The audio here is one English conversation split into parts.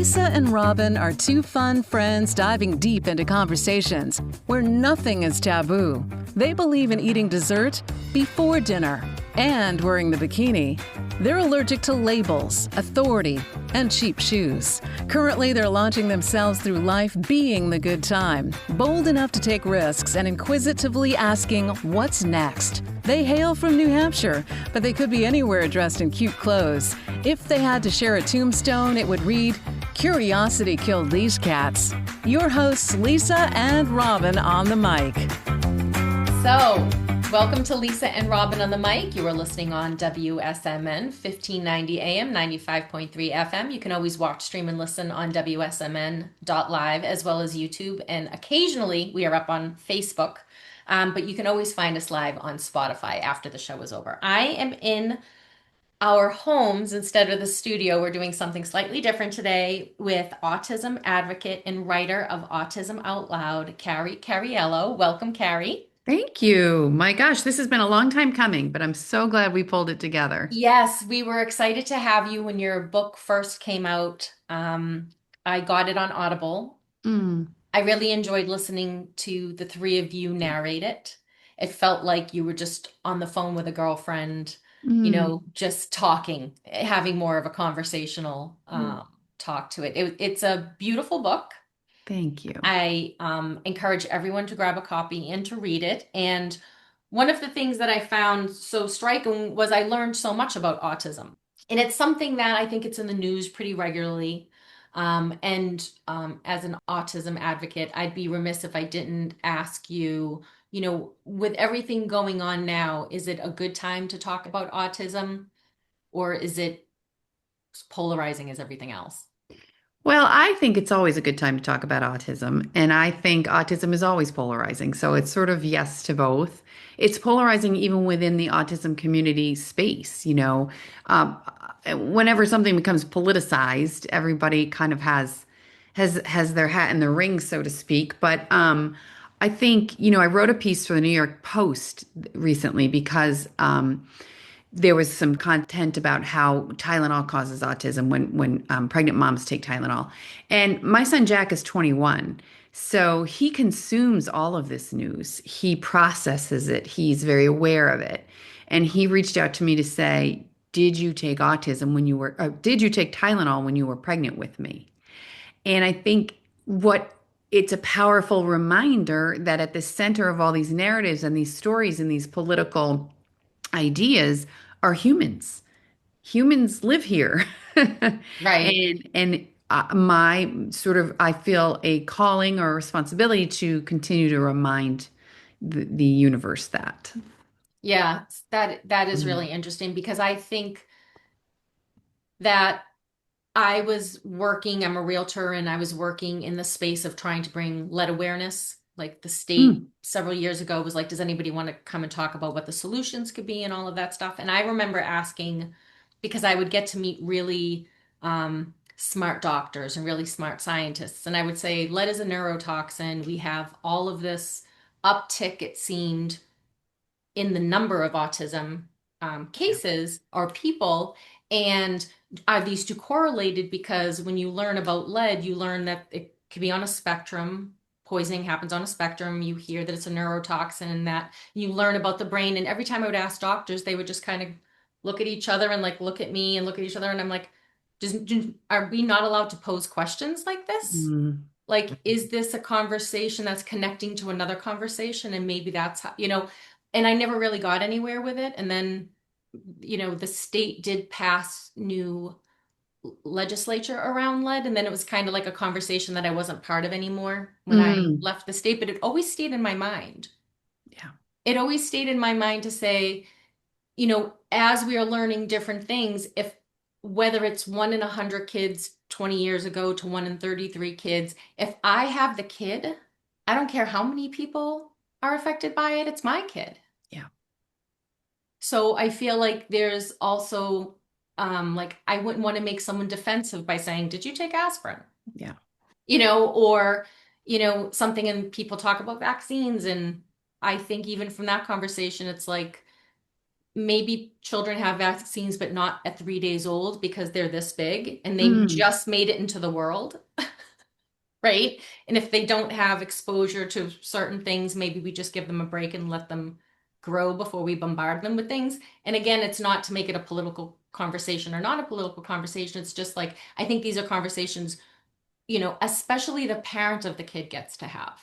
Lisa and Robyn are two fun friends diving deep into conversations where nothing is taboo. They believe in eating dessert before dinner and wearing the bikini. They're allergic to labels, authority, and cheap shoes. Currently, they're launching themselves through life being the good time, bold enough to take risks and inquisitively asking, what's next? They hail from New Hampshire, but they could be anywhere dressed in cute clothes. If they had to share a tombstone, it would read, "Curiosity killed these cats." Your hosts, Lisa and Robyn on the mic. So, welcome to Lisa and Robyn on the mic. You are listening on WSMN 1590 AM, 95.3 FM. You can always watch, stream, and listen on WSMN.live as well as YouTube. And occasionally we are up on Facebook, but you can always find us live on Spotify after the show is over. I am in our homes instead of the studio. We're doing something slightly different today with autism advocate and writer of Autism Out Loud, Carrie Cariello. Welcome, Carrie. Thank you. My gosh, this has been a long time coming, but I'm so glad we pulled it together. Yes, we were excited to have you when your book first came out. I got it on Audible. I really enjoyed listening to the three of you narrate it. It felt like you were just on the phone with a girlfriend, just talking, having more of a conversational talk to it. It's a beautiful book. Thank you. I encourage everyone to grab a copy and to read it. And one of the things that I found so striking was I learned so much about autism. And it's something that I think it's in the news pretty regularly. As an autism advocate, I'd be remiss if I didn't ask you, with everything going on now, is it a good time to talk about autism, or is it polarizing as everything else? Well, I think it's always a good time to talk about autism, and I think autism is always polarizing. So it's sort of yes to both. It's polarizing even within the autism community space, whenever something becomes politicized, everybody kind of has their hat in the ring, so to speak. But I think, I wrote a piece for the New York Post recently because there was some content about how Tylenol causes autism when pregnant moms take Tylenol. And my son Jack is 21, so he consumes all of this news. He processes it. He's very aware of it. And he reached out to me to say, did you take did you take Tylenol when you were pregnant with me? And I think it's a powerful reminder that at the center of all these narratives and these stories and these political ideas are humans. Humans live here. Right. And I feel a calling or responsibility to continue to remind the universe that. Yeah, that is really interesting because I think that I'm a realtor, and I was working in the space of trying to bring lead awareness. Like the state several years ago was like, does anybody want to come and talk about what the solutions could be and all of that stuff? And I remember asking, because I would get to meet really smart doctors and really smart scientists. And I would say, lead is a neurotoxin. We have all of this uptick, it seemed, in the number of autism cases or people. And are these two correlated? Because when you learn about lead, you learn that it could be on a spectrum. Poisoning happens on a spectrum. You hear that it's a neurotoxin, and that you learn about the brain. And every time I would ask doctors, they would just kind of look at each other and like look at me and look at each other. And I'm like, are we not allowed to pose questions like this? Like, is this a conversation that's connecting to another conversation? And maybe that's how, and I never really got anywhere with it. And then, the state did pass new legislature around lead, and then it was kind of like a conversation that I wasn't part of anymore when I left the state, but it always stayed in my mind. Yeah. It always stayed in my mind to say, as we are learning different things, whether it's 1 in 100 kids 20 years ago to 1 in 33 kids, if I have the kid, I don't care how many people are affected by it, it's my kid. Yeah. So I feel like there's also I wouldn't want to make someone defensive by saying, did you take aspirin? Yeah. Or something, and people talk about vaccines. And I think even from that conversation, it's like, maybe children have vaccines, but not at 3 days old because they're this big and they Mm. just made it into the world, right? And if they don't have exposure to certain things, maybe we just give them a break and let them grow before we bombard them with things. And again, it's not to make it a political conversation or not a political conversation. It's just like, I think these are conversations, especially the parent of the kid gets to have.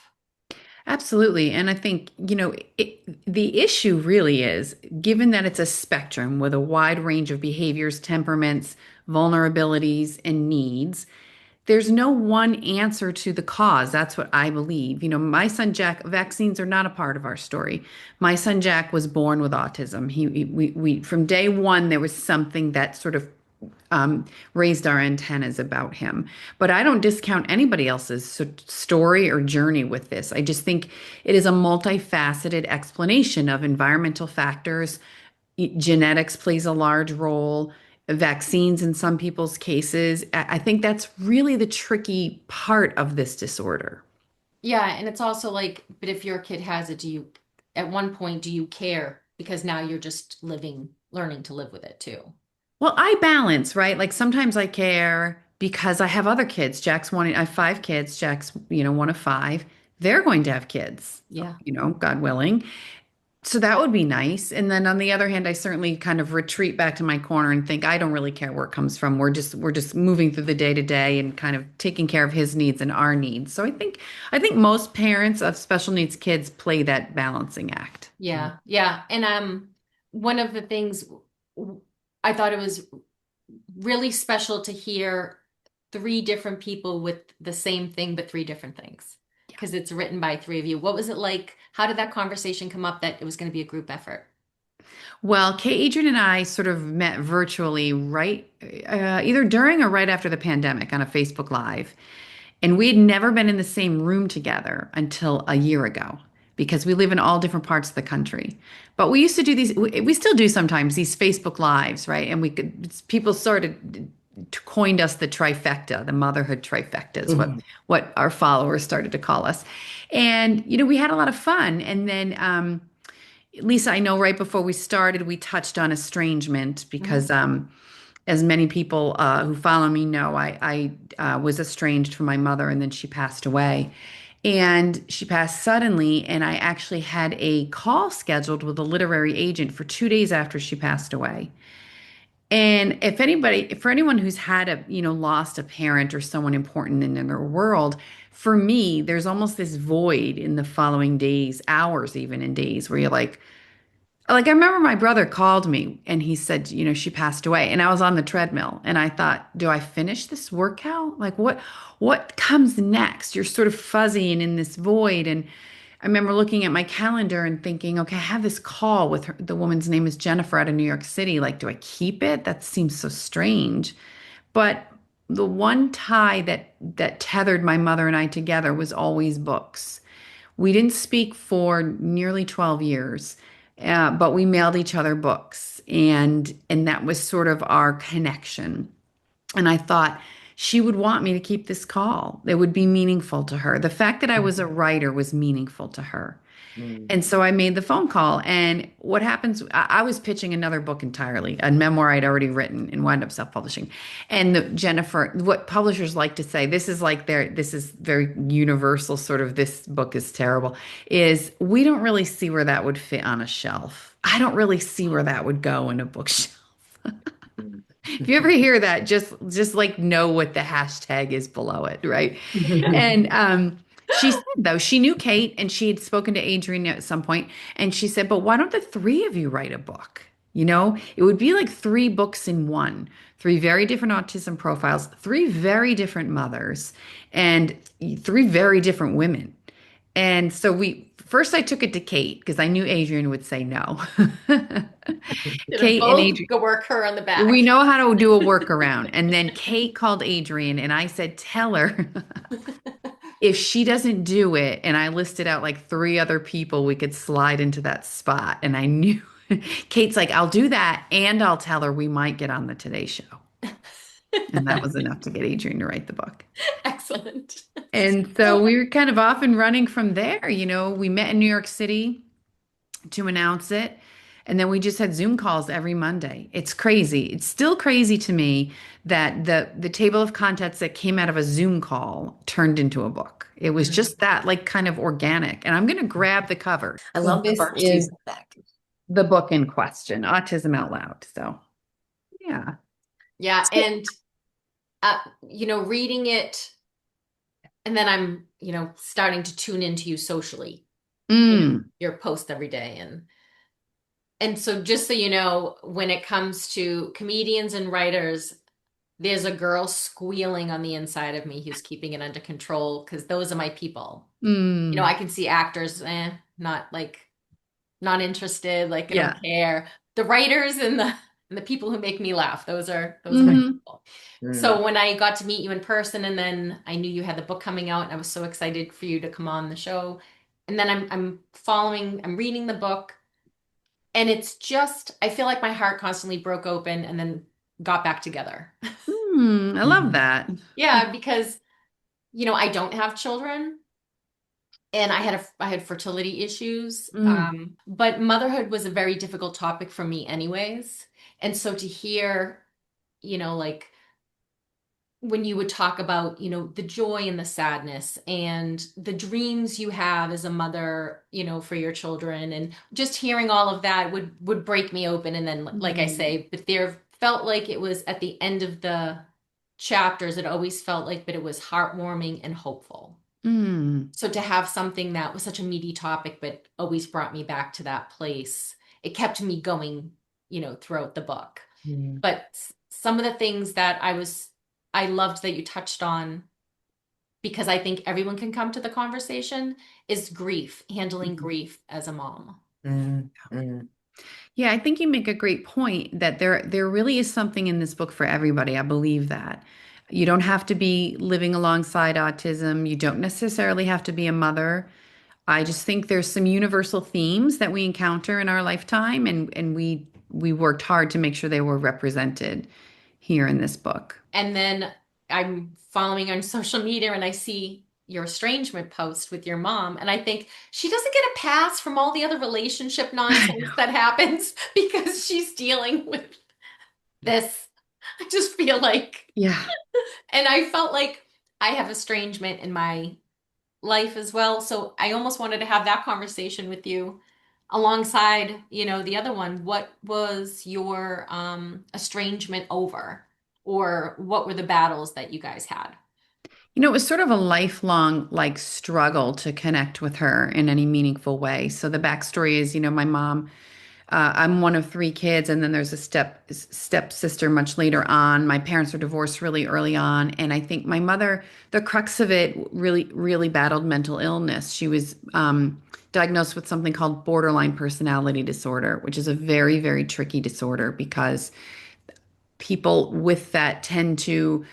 Absolutely. And I think, the issue really is given that it's a spectrum with a wide range of behaviors, temperaments, vulnerabilities, and needs, there's no one answer to the cause. That's what I believe. My son Jack, vaccines are not a part of our story. My son Jack was born with autism. We from day one, there was something that sort of raised our antennas about him. But I don't discount anybody else's story or journey with this. I just think it is a multifaceted explanation of environmental factors. Genetics plays a large role, vaccines in some people's cases. I think that's really the tricky part of this disorder. Yeah, and it's also like, but if your kid has it, at one point, do you care? Because now you're just learning to live with it too. Well, I balance, right? Like sometimes I care because I have other kids. I have five kids. Jack's, one of five. They're going to have kids, Yeah. God willing. So that would be nice. And then on the other hand, I certainly kind of retreat back to my corner and think I don't really care where it comes from. We're just moving through the day to day and kind of taking care of his needs and our needs. So I think most parents of special needs kids play that balancing act. Yeah. Yeah. And one of the things I thought it was really special to hear three different people with the same thing, but three different things. Because it's written by three of you. What was it like? How did that conversation come up that it was going to be a group effort? Well, Kay Adrian and I sort of met virtually either during or right after the pandemic on a Facebook Live. And we had never been in the same room together until a year ago because we live in all different parts of the country. But we used to do these, we still do sometimes these Facebook Lives, right? And people started coined us the trifecta, the motherhood trifecta is what our followers started to call us. And, we had a lot of fun. And then, Lisa, I know right before we started, we touched on estrangement because, Mhm. as many people who follow me know, I was estranged from my mother and then she passed away. And she passed suddenly, and I actually had a call scheduled with a literary agent for 2 days after she passed away. And for anyone who's had lost a parent or someone important in their world, for me, there's almost this void in the following days, hours, even in days, where you're like, I remember my brother called me and he said, she passed away. And I was on the treadmill and I thought, do I finish this workout? Like what comes next? You're sort of fuzzy and in this void. And I remember looking at my calendar and thinking, okay, I have this call with her. The woman's name is Jennifer out of New York City. Like, do I keep it? That seems so strange. But the one tie that tethered my mother and I together was always books. We didn't speak for nearly 12 years, but we mailed each other books, and that was sort of our connection. And I thought she would want me to keep this call. It would be meaningful to her. The fact that I was a writer was meaningful to her. Mm. And so I made the phone call. And what happens, I was pitching another book entirely, a memoir I'd already written and wound up self-publishing. And Jennifer, what publishers like to say, this is very universal, sort of, this book is terrible, is we don't really see where that would fit on a shelf. I don't really see where that would go in a bookshelf. If you ever hear that, just like know what the hashtag is below it, right? And she said, though, she knew Kate and she had spoken to Adrian at some point, and she said, but why don't the three of you write a book? It would be like three books in one, three very different autism profiles, three very different mothers, and three very different women. And so first I took it to Kate because I knew Adrian would say no. Did Kate and both Adrian, go work her on the we back? know how to do a workaround. And then Kate called Adrian and I said, tell her if she doesn't do it, and I listed out like three other people we could slide into that spot. And I knew Kate's like, I'll do that. And I'll tell her we might get on the Today Show. And that was enough to get Adrian to write the book. Excellent. And so we were kind of off and running from there. We met in New York City to announce it. And then we just had Zoom calls every Monday. It's crazy. It's still crazy to me that the table of contents that came out of a Zoom call turned into a book. It was Mhm. just that like kind of organic. And I'm going to grab the cover. I So love the this first use is of back. the book in question, Autism Out Loud. So, yeah. Yeah, and reading it, and then I'm, starting to tune into you socially, Mm. your post every day, and so just so you know, when it comes to comedians and writers, there's a girl squealing on the inside of me who's keeping it under control because those are my people. Mm. I can see actors, not like not interested, like I don't Yeah. care. The writers and the people who make me laugh, those are my Hmm. people. Mm. So when I got to meet you in person and then I knew you had the book coming out and I was so excited for you to come on the show. And then I'm reading the book and it's just I feel like my heart constantly broke open and then got back together. Mm. I love that. Yeah, because I don't have children and I had fertility issues. Mm. But motherhood was a very difficult topic for me anyways. And so to hear, like when you would talk about, the joy and the sadness and the dreams you have as a mother, for your children, and just hearing all of that would break me open. And then, like I Mm. say, but there felt like it was at the end of the chapters, it always felt like, but it was heartwarming and hopeful. Mm. So to have something that was such a meaty topic, but always brought me back to that place, it kept me going, throughout the book. Mm. But some of the things that I loved that you touched on, because I think everyone can come to the conversation, is grief, handling Mhm. grief as a mom. Mm. Mm. Yeah, I think you make a great point that there really is something in this book for everybody. I believe that. You don't have to be living alongside autism. You don't necessarily have to be a mother. I just think there's some universal themes that we encounter in our lifetime, and we worked hard to make sure they were represented here in this book. And then I'm following on social media and I see your estrangement post with your mom, and I think she doesn't get a pass from all the other relationship I nonsense know. that happens because she's dealing with this. I just feel like, Yeah. and I felt like I have estrangement in my life as well. So I almost wanted to have that conversation with you alongside, the other one. What was your estrangement over? Or what were the battles that you guys had? It was sort of a lifelong like struggle to connect with her in any meaningful way. So the backstory is, my mom, I'm one of three kids, and then there's a stepsister much later on. My parents were divorced really early on, and I think my mother, the crux of it, really, really battled mental illness. She was diagnosed with something called borderline personality disorder, which is a very, very tricky disorder because people with that tend to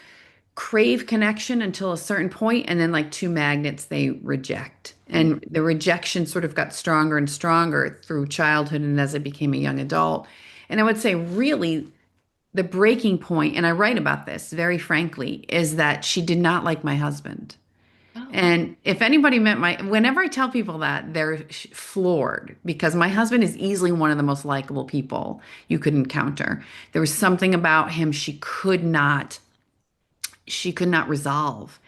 crave connection until a certain point, and then like two magnets they reject, and the rejection sort of got stronger and stronger through childhood and as I became a young adult. And I would say really the breaking point, and I write about this very frankly, is that she did not like my husband. Oh, And if anybody met whenever I tell people that, they're floored because my husband is easily one of the most likable people you could encounter. There was something about him she could not resolve.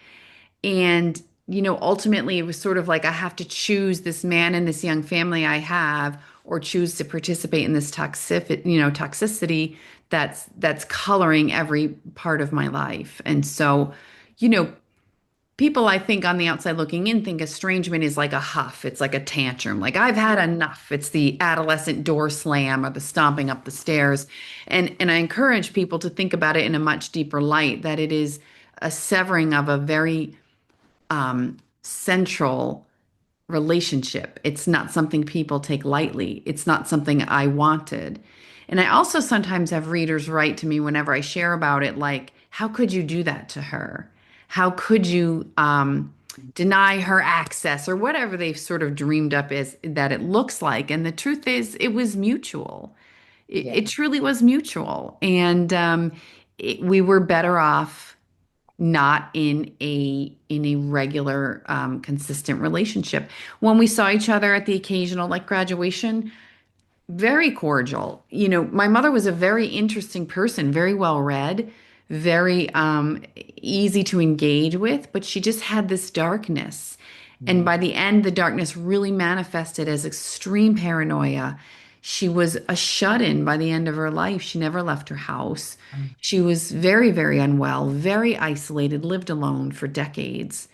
And, ultimately it was sort of like I have to choose this man and this young family I have, or choose to participate in this toxicity that's coloring every part of my life. And so, you know, people I think on the outside looking in think estrangement is like a huff. It's like a tantrum. Like I've had yeah. enough. It's the adolescent door slam or the stomping up the stairs. And I encourage people to think about it in a much deeper light, that it is a severing of a very central relationship. It's not something people take lightly. It's not something I wanted. And I also sometimes have readers write to me whenever I share about it, like, how could you do that to her? How could you deny her access, or whatever they've sort of dreamed up is that it looks like? And the truth is, it was mutual. It, Yeah. it truly was mutual. And we were better off not in a regular consistent relationship. When we saw each other at the occasional like graduation, Very cordial. My mother was a very interesting person, very well read, very easy to engage with, but she just had this darkness. And Mm. by the end, the darkness really manifested as extreme paranoia. She was a shut-in by the end of her life. She never left her house. She was very, very unwell, very isolated, lived alone for decades.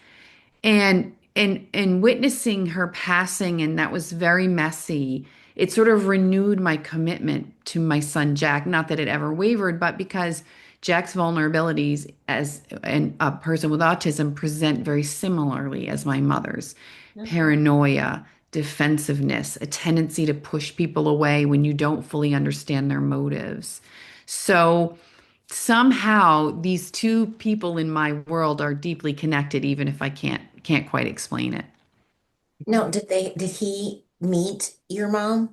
And witnessing her passing, and that was very messy. It sort of renewed my commitment to my son Jack. Not that it ever wavered, but because Jack's vulnerabilities as a person with autism present very similarly as my mother's. Mhm. Paranoia, defensiveness, a tendency to push people away when you don't fully understand their motives. So somehow these two people in my world are deeply connected, even if I can't quite explain it. No, did he meet your mom?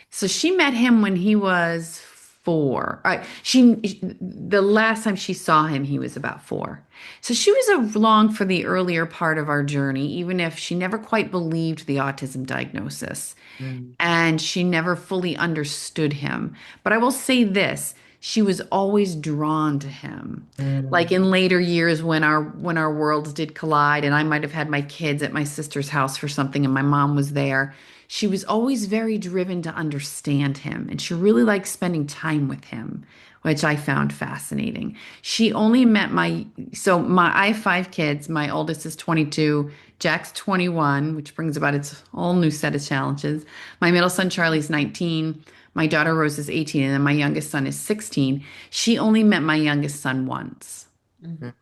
So she met him when he was 4. The last time she saw him, he was about 4. So she was along for the earlier part of our journey, even if she never quite believed the autism diagnosis. Mm. And she never fully understood him. But I will say this, she was always drawn to him. Like Mm. in later years when our worlds did collide and I might have had my kids at my sister's house for something and my mom was there, she was always very driven to understand him and she really liked spending time with him, which I found fascinating. She only met I have 5 kids. My oldest is 22. Jack's 21, which brings about its whole new set of challenges. My middle son Charlie's 19. My daughter Rose is 18, and then my youngest son is 16. She only met my youngest son once. Mhm. Mm.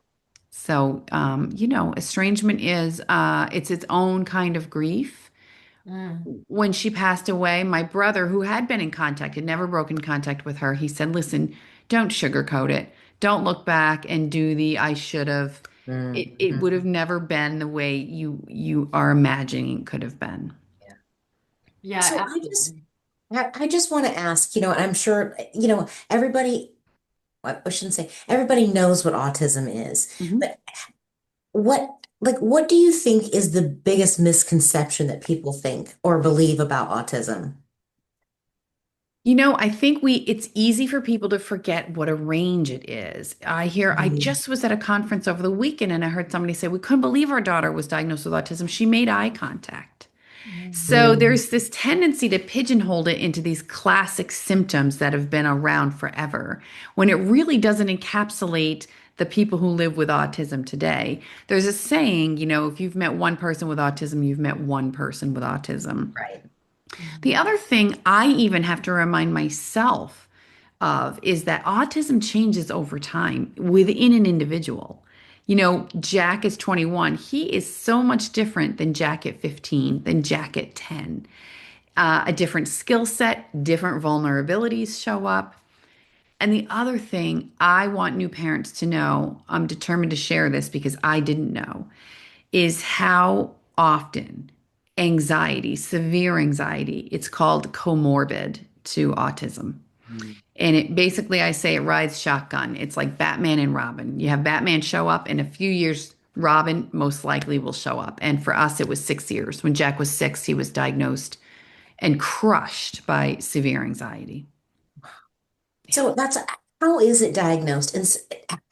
So, estrangement it's its own kind of grief. Mm. When she passed away, my brother, who had been in contact, had never broken contact with her, he said, listen, don't sugarcoat it. Don't look back and do the I should have. It Mhm. would have never been the way you are imagining it could have been. Yeah. Yeah, So absolutely. I just want to ask, and I'm sure, everybody, I shouldn't say everybody knows what autism is, Mhm. but what do you think is the biggest misconception that people think or believe about autism? I think it's easy for people to forget what a range it is. I Mm. just was at a conference over the weekend and I heard somebody say, we couldn't believe our daughter was diagnosed with autism. She made eye contact. Mm. So Mm. there's this tendency to pigeonhole it into these classic symptoms that have been around forever, when it really doesn't encapsulate the people who live with autism today. There's a saying, if you've met one person with autism, you've met one person with autism. Right. The Mhm. other thing I even have to remind myself of is that autism changes over time within an individual. Jack is 21. He is so much different than Jack at 15, than Jack at 10. A different skill set, different vulnerabilities show up. And the other thing I want new parents to know, I'm determined to share this because I didn't know, is how often anxiety, severe anxiety, it's called comorbid to autism. Mm. And it basically, I say it rides shotgun. It's like Batman and Robin. You have Batman show up, in a few years, Robin most likely will show up. And for us, it was 6 years. When Jack was 6, he was diagnosed and crushed by severe anxiety. So that's how is it diagnosed and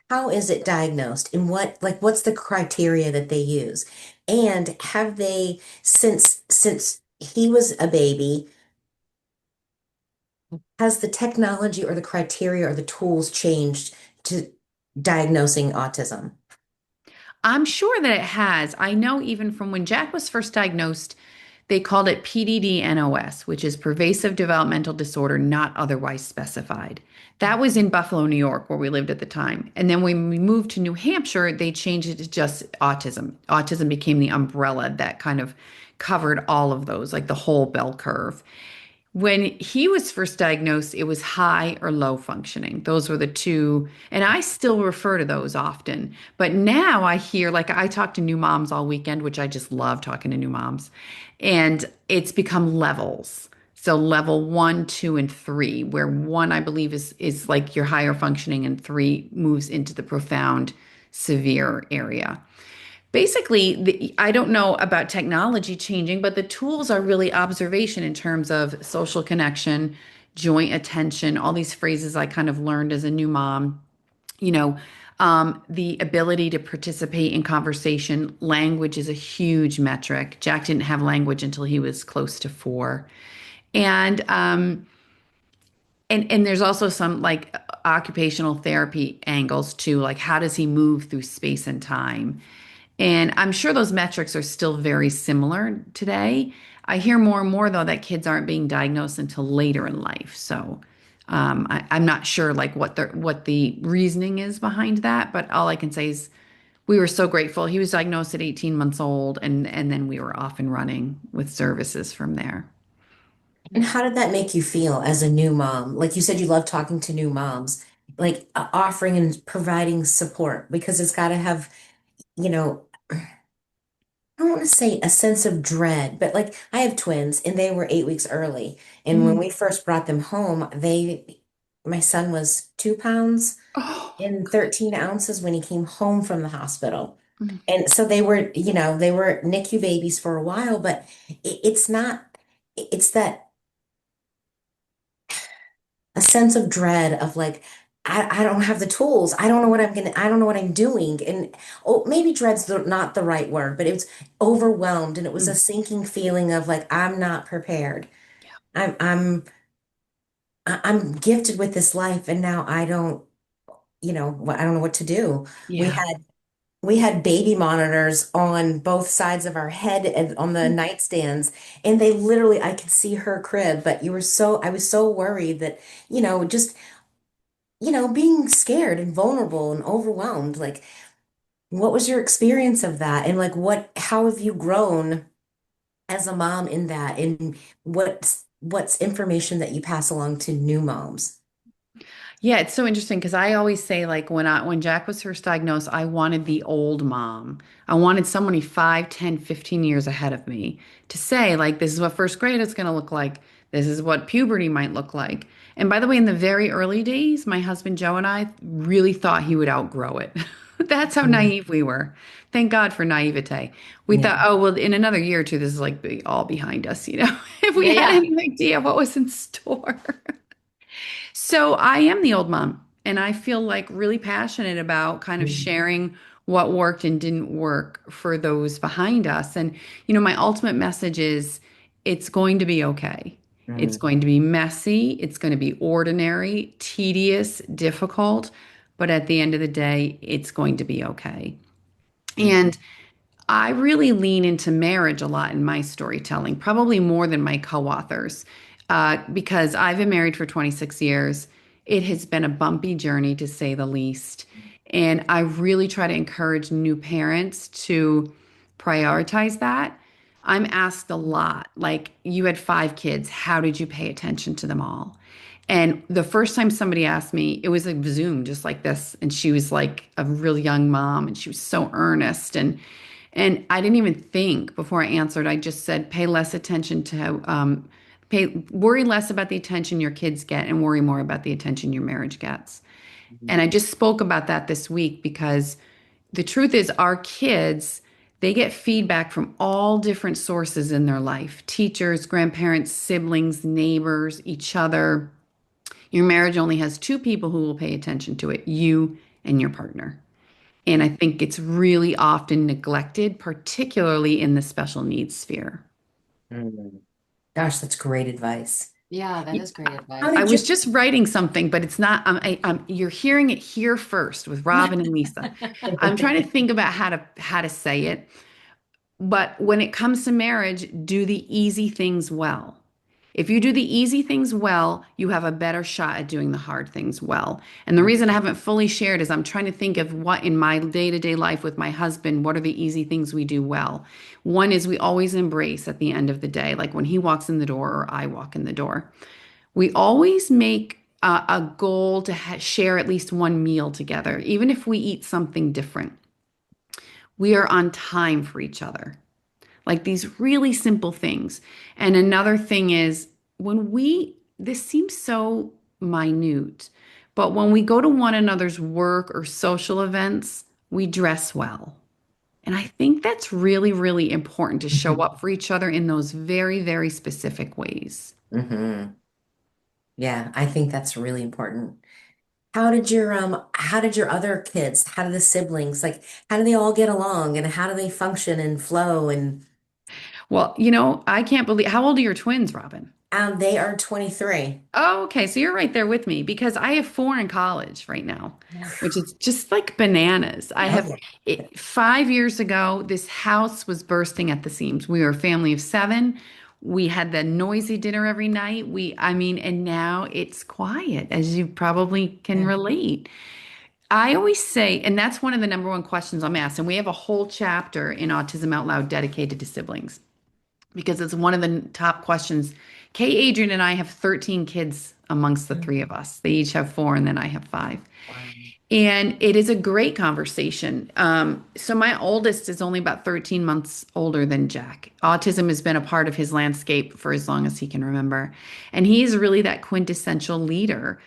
how is it diagnosed and what's the criteria that they use? And have they since he was a baby, has the technology or the criteria or the tools changed to diagnosing autism? I'm sure that it has. I know even from when Jack was first diagnosed, they called it PDD-NOS, which is pervasive developmental disorder not otherwise specified. That was in Buffalo, New York, where we lived at the time. And then when we moved to New Hampshire, they changed it to just autism. Autism became the umbrella that kind of covered all of those, like the whole bell curve. When he was first diagnosed, it was high or low functioning. Those were the two, and I still refer to those often. But now I hear, like, I talk to new moms all weekend, which I just love talking to new moms, and it's become levels. So level 1, 2, and 3, where 1, I believe, is like your higher functioning, and 3 moves into the profound severe area. Basically, I don't know about technology changing, but the tools are really observation in terms of social connection, joint attention, all these phrases I kind of learned as a new mom. You know, the ability to participate in conversation. Language is a huge metric. Jack didn't have language until he was close to 4. And and there's also some like occupational therapy angles too, like how does he move through space and time? And I'm sure those metrics are still very similar today. I hear more and more though that kids aren't being diagnosed until later in life. So I'm not sure like what the reasoning is behind that, but all I can say is we were so grateful. He was diagnosed at 18 months old, and then we were off and running with services from there. And Yeah. how did that make you feel as a new mom? Like you said, you love talking to new moms, like offering and providing support because it's got to have, you know, I don't want to say a sense of dread, but like I have twins and they were 8 weeks early. And when Mm. we first brought them home, my son was 2 pounds Oh, and 13 ounces when he came home from the hospital. mm, And so they were, they were NICU babies for a while, but it's not, it's that a sense of dread of like, I don't have the tools. I don't know what I'm doing. And oh, maybe not the right word, but it was overwhelmed and it was a mm. sinking feeling of like, I'm not prepared. I'm, I'm, I'm gifted with this life and now I don't know what to do. We Yeah. had we had baby monitors on both sides of our head and on the nightstands, and they literally, I could see her crib, but I was so worried that, just, being scared and vulnerable and overwhelmed. Like, what was your experience of that? And like, how have you grown as a mom in that? And what's information that you pass along to new moms? Yeah, it's so interesting because I always say like when Jack was first diagnosed, I wanted the old mom. I wanted somebody 5, 10, 15 years ahead of me to say like this is what first grade is going to look like. This is what puberty might look like. And by the way, in the very early days, my husband Joe and I really thought he would outgrow it. That's how Mm. naive we were. Thank God for naivete. We Yeah. thought, oh, well, in another year or two, this is like all behind us, you know, if we Yeah, had yeah. any idea what was in store. So I am the old mom, and I feel like really passionate about kind of Mm. sharing what worked and didn't work for those behind us. And, my ultimate message is it's going to be okay. It's Mm. going to be messy, it's going to be ordinary, tedious, difficult, but at the end of the day, it's going to be okay. Mm. And I really lean into marriage a lot in my storytelling, probably more than my co-authors, because I've been married for 26 years. It has been a bumpy journey, to say the least. And I really try to encourage new parents to prioritize that. I'm asked a lot, like, you had 5 kids. How did you pay attention to them all? And the first time somebody asked me, it was a Zoom just like this. And she was like a real young mom and she was so earnest. And I didn't even think before I answered. I just said, pay less attention to, worry less about the attention your kids get and worry more about the attention your marriage gets. And I just spoke about that this week because the truth is, our kids, they get feedback from all different sources in their life: teachers, grandparents, siblings, neighbors, each other. Your marriage only has 2 people who will pay attention to it, you and your partner. And I think it's really often neglected, particularly in the special needs sphere. Mm. Gosh, that's great advice. Yeah, that is great How I advice. did was you? just writing something, but it's not, you're hearing it here first with Robyn and Lisa. I'm trying to think about how to say it. But when it comes to marriage, do the easy things well. If you do the easy things well, you have a better shot at doing the hard things well. And the reason I haven't fully shared is I'm trying to think of what in my day-to-day life with my husband, what are the easy things we do well? One is we always embrace at the end of the day, like when he walks in the door or I walk in the door. We always make a goal to share at least one meal together, even if we eat something different. We are on time for each other, like these really simple things. And another thing is this seems so minute, but when we go to one another's work or social events, we dress well. And I think that's really, really important to show up for each other in those very, very specific ways. Hmm. Yeah, I think that's really important. How did your other kids, how do the siblings, like how do they all get along and how do they function and flow and Well, I can't believe how old are your twins, Robin? they are 23. Oh, okay. So you're right there with me because I have four in college right now, which is just like bananas. I Oh have yeah. 5 years ago, this house was bursting at the seams. We were a family of seven. We had the noisy dinner every night. And now it's quiet, as you probably can Yeah. relate. I always say, and that's one of the number one questions I'm asked, and we have a whole chapter in Autism Out Loud dedicated to siblings because it's one of the top questions. Kay, Adrian, and I have 13 kids amongst the three of us. They each have four, and then I have five. Wow. And it is a great conversation. So my oldest is only about 13 months older than Jack. Autism has been a part of his landscape for as long as he can remember. And he is really that quintessential leader.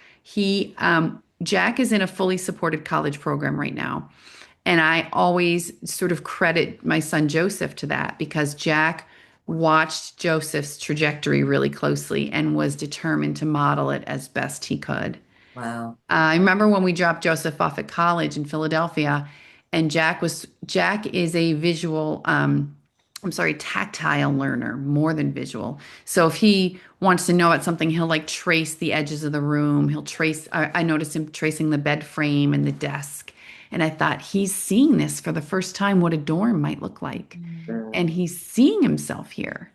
Jack is in a fully supported college program right now. And I always sort of credit my son Joseph to that because Jack watched Joseph's trajectory really closely and was determined to model it as best he could. Wow. I remember when we dropped Joseph off at college in Philadelphia, and Jack is a I'm sorry, tactile learner more than visual. So if he wants to know about something, he'll like trace the edges of the room. I noticed him tracing the bed frame and the desk. And I thought, he's seeing this for the first time, what a dorm might look like. Mm. And he's seeing himself here.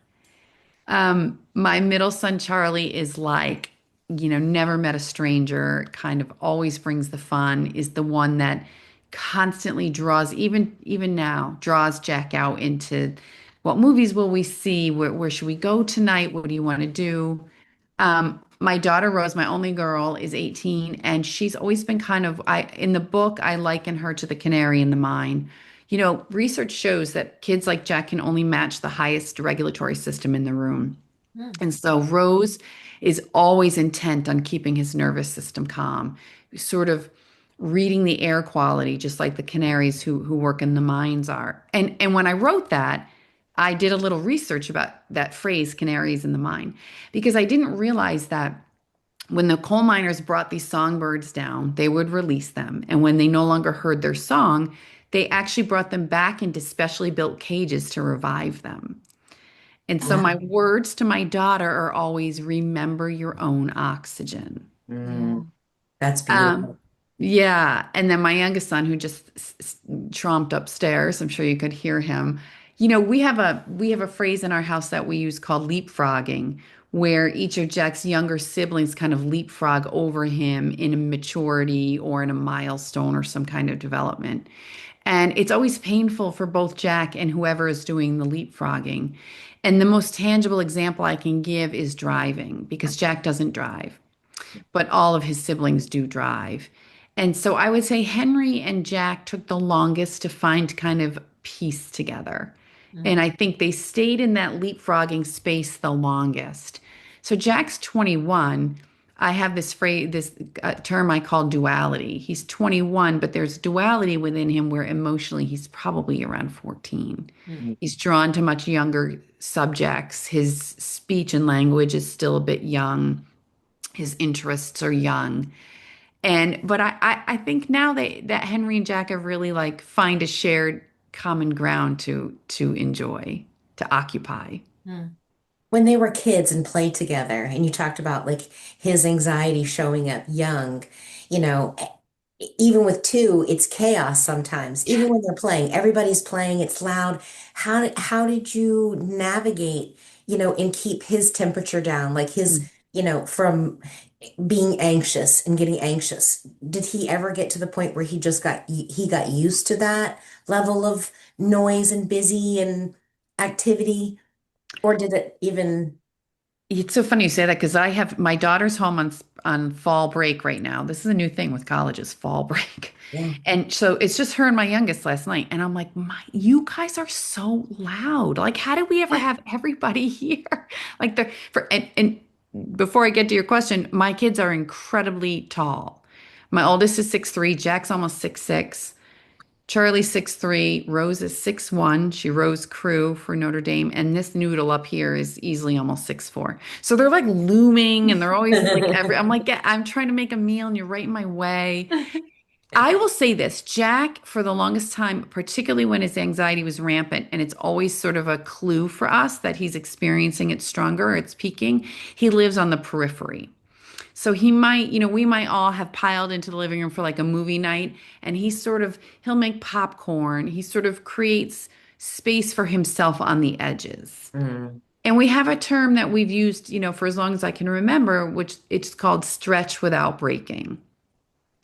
My middle son Charlie is like, never met a stranger, kind of always brings the fun, is the one that constantly draws, even now, draws Jack out into what movies will we see? Where should we go tonight? What do you want to do? My daughter Rose, my only girl, is 18, and she's always been in the book, I liken her to the canary in the mine. Research shows that kids like Jack can only match the highest regulatory system in the room. Mm. And so Rose is always intent on keeping his nervous system calm, sort of reading the air quality, just like the canaries who work in the mines are. And when I wrote that, I did a little research about that phrase, canaries in the mine, because I didn't realize that when the coal miners brought these songbirds down, they would release them. And when they no longer heard their song, they actually brought them back into specially built cages to revive them. And so my Wow. words to my daughter are always remember your own oxygen. Yeah. Mm. That's Um, beautiful. yeah. And then my youngest son, who just tromped upstairs, I'm sure you could hear him. We have a phrase in our house that we use called leapfrogging, where each of Jack's younger siblings kind of leapfrog over him in a maturity or in a milestone or some kind of development. And it's always painful for both Jack and whoever is doing the leapfrogging. And the most tangible example I can give is driving, because Jack doesn't drive, but all of his siblings do drive. And so I would say Henry and Jack took the longest to find kind of peace together. And Mm. I think they stayed in that leapfrogging space the longest. So Jack's 21. I have this term I call duality. He's 21, but there's duality within him where emotionally he's probably around 14. Mm. Mm. He's drawn to much younger subjects. His speech and language is still a bit young. His interests are young. But I think now that Henry and Jack have really like find a shared common ground to enjoy, to occupy. Mm. When they were kids and played together, and you talked about like his anxiety showing up young, you know, even with two, it's chaos sometimes. Even when they're playing, everybody's playing, it's loud. How did you navigate, and keep his temperature down, like his, Mm. from being anxious and getting anxious? Did he ever get to the point where he got used to that level of noise and busy and activity? Or did it even, It's so funny you say that because I have my daughter's home on fall break right now. This is a new thing with colleges, fall break. yeah. And so it's just her and my youngest last night. And I'm like, you guys are so loud. Like, how did we ever have everybody here? Like and before I get to your question, my kids are incredibly tall. My oldest is 6'3", Jack's almost 6'6". Charlie's 6'3", Rose is 6'1". She rose crew for Notre Dame, and this noodle up here is easily almost 6'4". So they're like looming, and they're always like I'm like, I'm trying to make a meal, and you're right in my way. I will say this, Jack, for the longest time, particularly when his anxiety was rampant, and it's always sort of a clue for us that he's experiencing it stronger, it's peaking. He lives on the periphery. So he might, we might all have piled into the living room for like a movie night, and he'll make popcorn. He sort of creates space for himself on the edges. Mm. And we have a term that we've used, for as long as I can remember, which it's called stretch without breaking.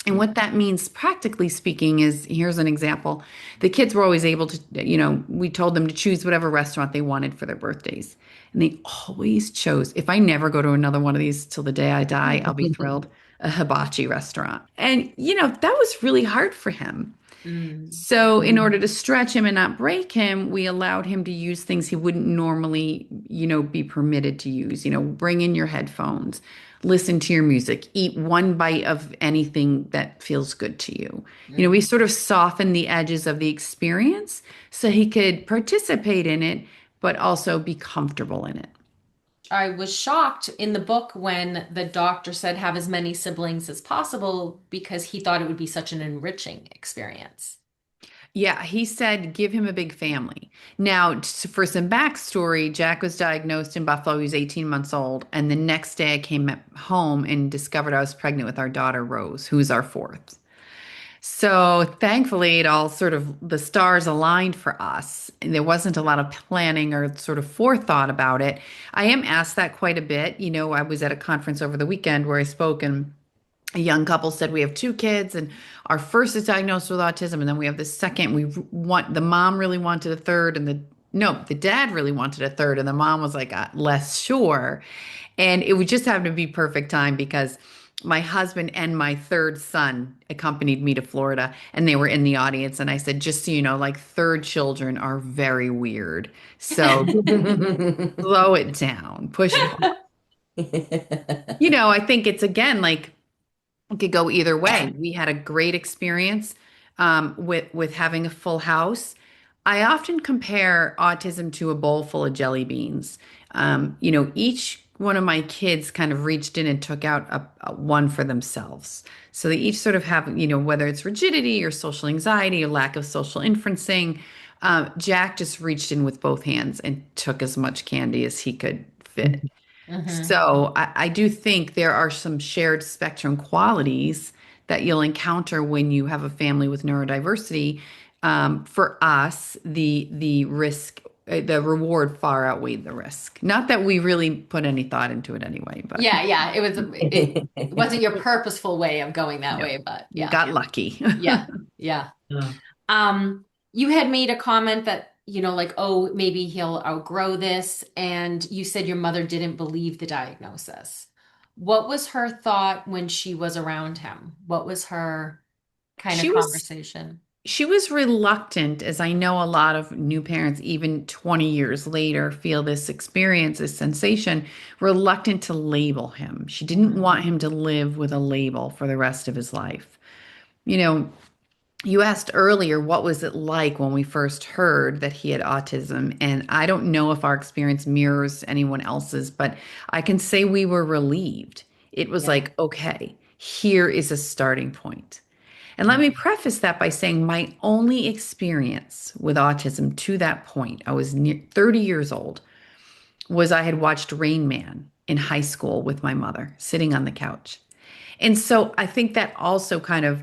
And what that means, practically speaking, is here's an example. The kids were always able to, we told them to choose whatever restaurant they wanted for their birthdays. And they always chose, if I never go to another one of these till the day I die, I'll be thrilled, a hibachi restaurant. And, that was really hard for him. Mm. So, in order to stretch him and not break him, we allowed him to use things he wouldn't normally, be permitted to use. Bring in your headphones, listen to your music, eat one bite of anything that feels good to you. We sort of softened the edges of the experience so he could participate in it, but also be comfortable in it. I was shocked in the book when the doctor said have as many siblings as possible because he thought it would be such an enriching experience. Yeah, he said give him a big family. Now, for some backstory, Jack was diagnosed in Buffalo. He was 18 months old. And the next day I came home and discovered I was pregnant with our daughter, Rose, who's our fourth. So thankfully, it all sort of the stars aligned for us. And there wasn't a lot of planning or sort of forethought about it. I am asked that quite a bit. I was at a conference over the weekend where I spoke, and a young couple said we have two kids, and our first is diagnosed with autism, and then we have the second. The mom really wanted a third, and the dad really wanted a third, and the mom was like less sure. And it would just happen to be perfect time because my husband and my third son accompanied me to Florida, and they were in the audience. And I said, just so you know, like third children are very weird. So slow it down, push it. I think it's again like it could go either way. We had a great experience with having a full house. I often compare autism to a bowl full of jelly beans. Each one of my kids kind of reached in and took out one for themselves. So they each sort of have, whether it's rigidity or social anxiety or lack of social inferencing. Jack just reached in with both hands and took as much candy as he could fit. Mhm. So I do think there are some shared spectrum qualities that you'll encounter when you have a family with neurodiversity. For us, the risk, the reward far outweighed the risk. Not that we really put any thought into it anyway, but Yeah. It wasn't your purposeful way of going that no, way, but we yeah. got lucky. Yeah. Yeah. Yeah. You had made a comment that, like, oh, maybe he'll outgrow this, and you said your mother didn't believe the diagnosis. What was her thought when she was around him? What was her kind of She was conversation? She was reluctant, as I know a lot of new parents, even 20 years later, feel this experience, this sensation, reluctant to label him. She didn't Mhm. want him to live with a label for the rest of his life. You know, you asked earlier, what was it like when we first heard that he had autism? And I don't know if our experience mirrors anyone else's, but I can say we were relieved. It was Yeah. like, okay, here is a starting point. And let Yeah. me preface that by saying my only experience with autism to that point, I was near 30 years old, was I had watched Rain Man in high school with my mother sitting on the couch. And so I think that also kind of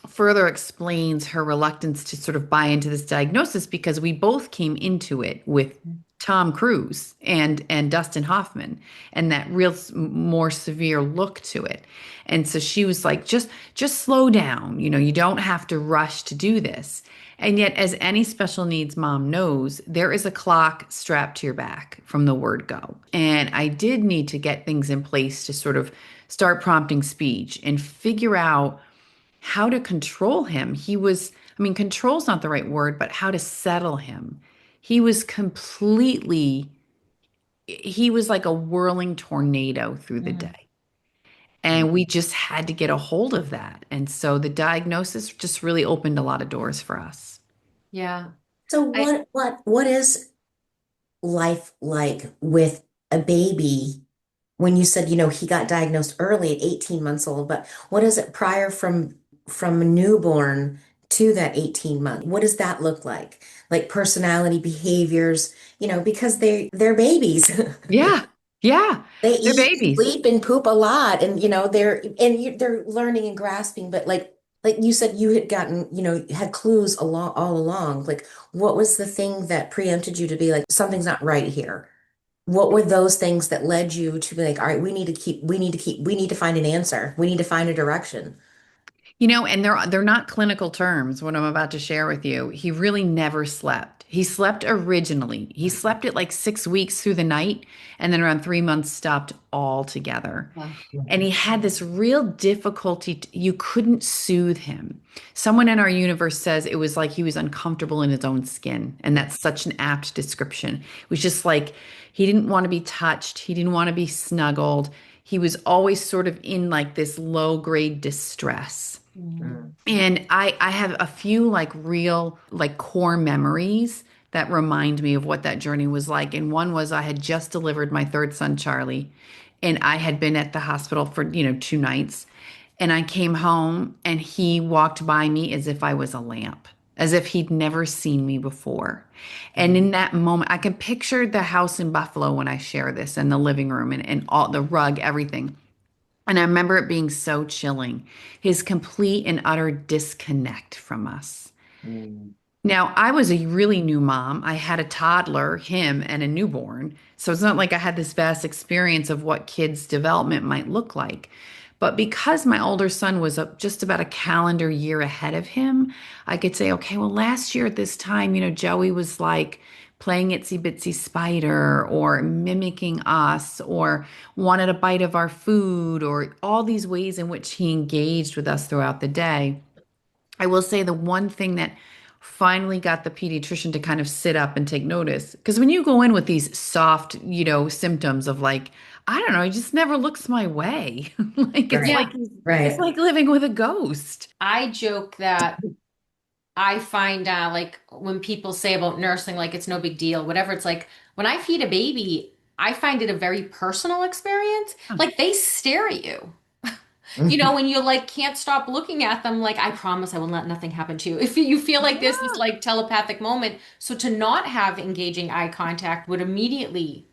further explains her reluctance to sort of buy into this diagnosis because we both came into it with Tom Cruise and Dustin Hoffman and that real more severe look to it. And so she was like, just slow down. You don't have to rush to do this. And yet, as any special needs mom knows, there is a clock strapped to your back from the word go. And I did need to get things in place to sort of start prompting speech and figure out how to control him. Control's not the right word, but how to settle him. He was completely, he was like a whirling tornado through the Mhm. day. And we just had to get a hold of that. And so the diagnosis just really opened a lot of doors for us. Yeah. So I what is life like with a baby when you said, he got diagnosed early at 18 months old, but what is it prior from a newborn to that 18 months? What does that look like? Like personality, behaviors, because they're babies. Yeah. Yeah. They They're eat, babies. sleep, and poop a lot, and they're learning and grasping. But like you said, you had gotten, had clues along all along. Like, what was the thing that preempted you to be like, something's not right here? What were those things that led you to be like, all right, we need to find an answer. We need to find a direction. And they're not clinical terms, what I'm about to share with you. He really never slept. He slept originally. He slept at like 6 weeks through the night, and then around 3 months stopped altogether. Wow. And he had this real difficulty. You couldn't soothe him. Someone in our universe says it was like he was uncomfortable in his own skin. And that's such an apt description. It was just like he didn't want to be touched. He didn't want to be snuggled. He was always sort of in like this low grade distress. Mm. And I have a few like real like core memories that remind me of what that journey was like. And one was I had just delivered my third son, Charlie, and I had been at the hospital for, 2 nights. And I came home and he walked by me as if I was a lamp, as if he'd never seen me before. And in that moment, I can picture the house in Buffalo when I share this and the living room and all the rug, everything. And I remember it being so chilling, his complete and utter disconnect from us. Mm. Now, I was a really new mom. I had a toddler, him, and a newborn. So it's not like I had this vast experience of what kids' development might look like. But because my older son was just about a calendar year ahead of him, I could say, okay, well, last year at this time, Joey was like playing Itsy Bitsy Spider or mimicking us or wanted a bite of our food or all these ways in which he engaged with us throughout the day. I will say the one thing that finally got the pediatrician to kind of sit up and take notice, because when you go in with these soft, symptoms of like, I don't know, he just never looks my way. Like it's Right. like Yeah. it's Right. like living with a ghost. I joke that I find like when people say about nursing, like it's no big deal, whatever, it's like when I feed a baby, I find it a very personal experience. Like they stare at you. When you like can't stop looking at them, like I promise I will let nothing happen to you. If you feel like this Yeah. like telepathic moment, so to not have engaging eye contact would immediately,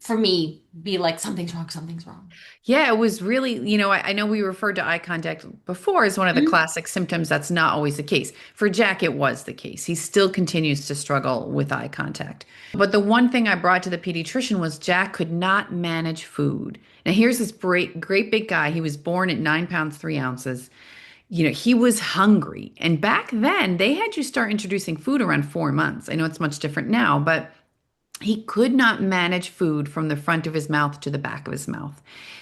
for me, be like something's wrong, something's wrong. Yeah, it was really, I know we referred to eye contact before as one of the Mhm. classic symptoms. That's not always the case. For Jack, it was the case. He still continues to struggle with eye contact. But the one thing I brought to the pediatrician was Jack could not manage food. Now, here's this great, great big guy. He was born at 9 pounds, 3 ounces. He was hungry. And back then, they had you start introducing food around 4 months. I know it's much different now, but he could not manage food from the front of his mouth to the back of his mouth.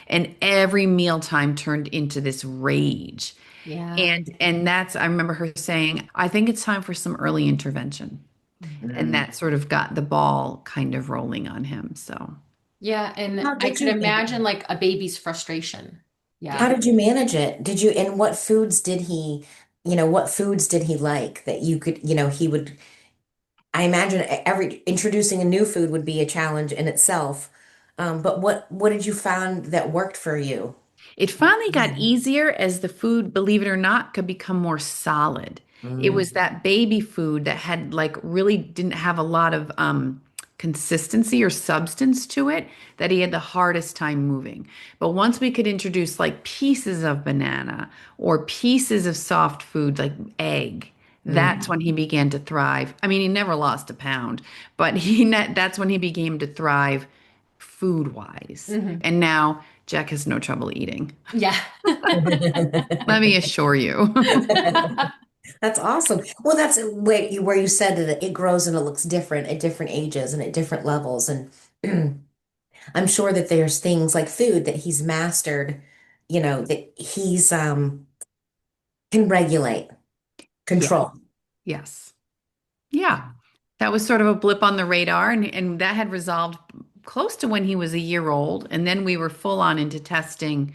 And every mealtime turned into this rage. Yeah. And that's, I remember her saying, I think it's time for some early intervention. And Mm. that sort of got the ball kind of rolling on him. So Yeah, and How I did could you manage imagine like a baby's frustration. How Yeah. did you manage it? And what foods did he like that you could, he would, I imagine every introducing a new food would be a challenge in itself. But what did you find that worked for you? it finally got easier as the food, believe it or not, could become more solid. It Mm. was that baby food that had like really didn't have a lot of consistency or substance to it that he had the hardest time moving. But once we could introduce like pieces of banana or pieces of soft food like egg, that's Mm. when he began to thrive. I mean, he never lost a pound, but that's when he began to thrive food wise. Hmm. And now Jack has no trouble eating. Yeah. Let me assure you. That's awesome. Well, that's where you said that it grows and it looks different at different ages and at different levels. And I'm sure that there's things like food that he's mastered, that he's can regulate, Yeah. control. Yes. Yeah. That was sort of a blip on the radar, and that had resolved close to when he was a year old. And then we were full on into testing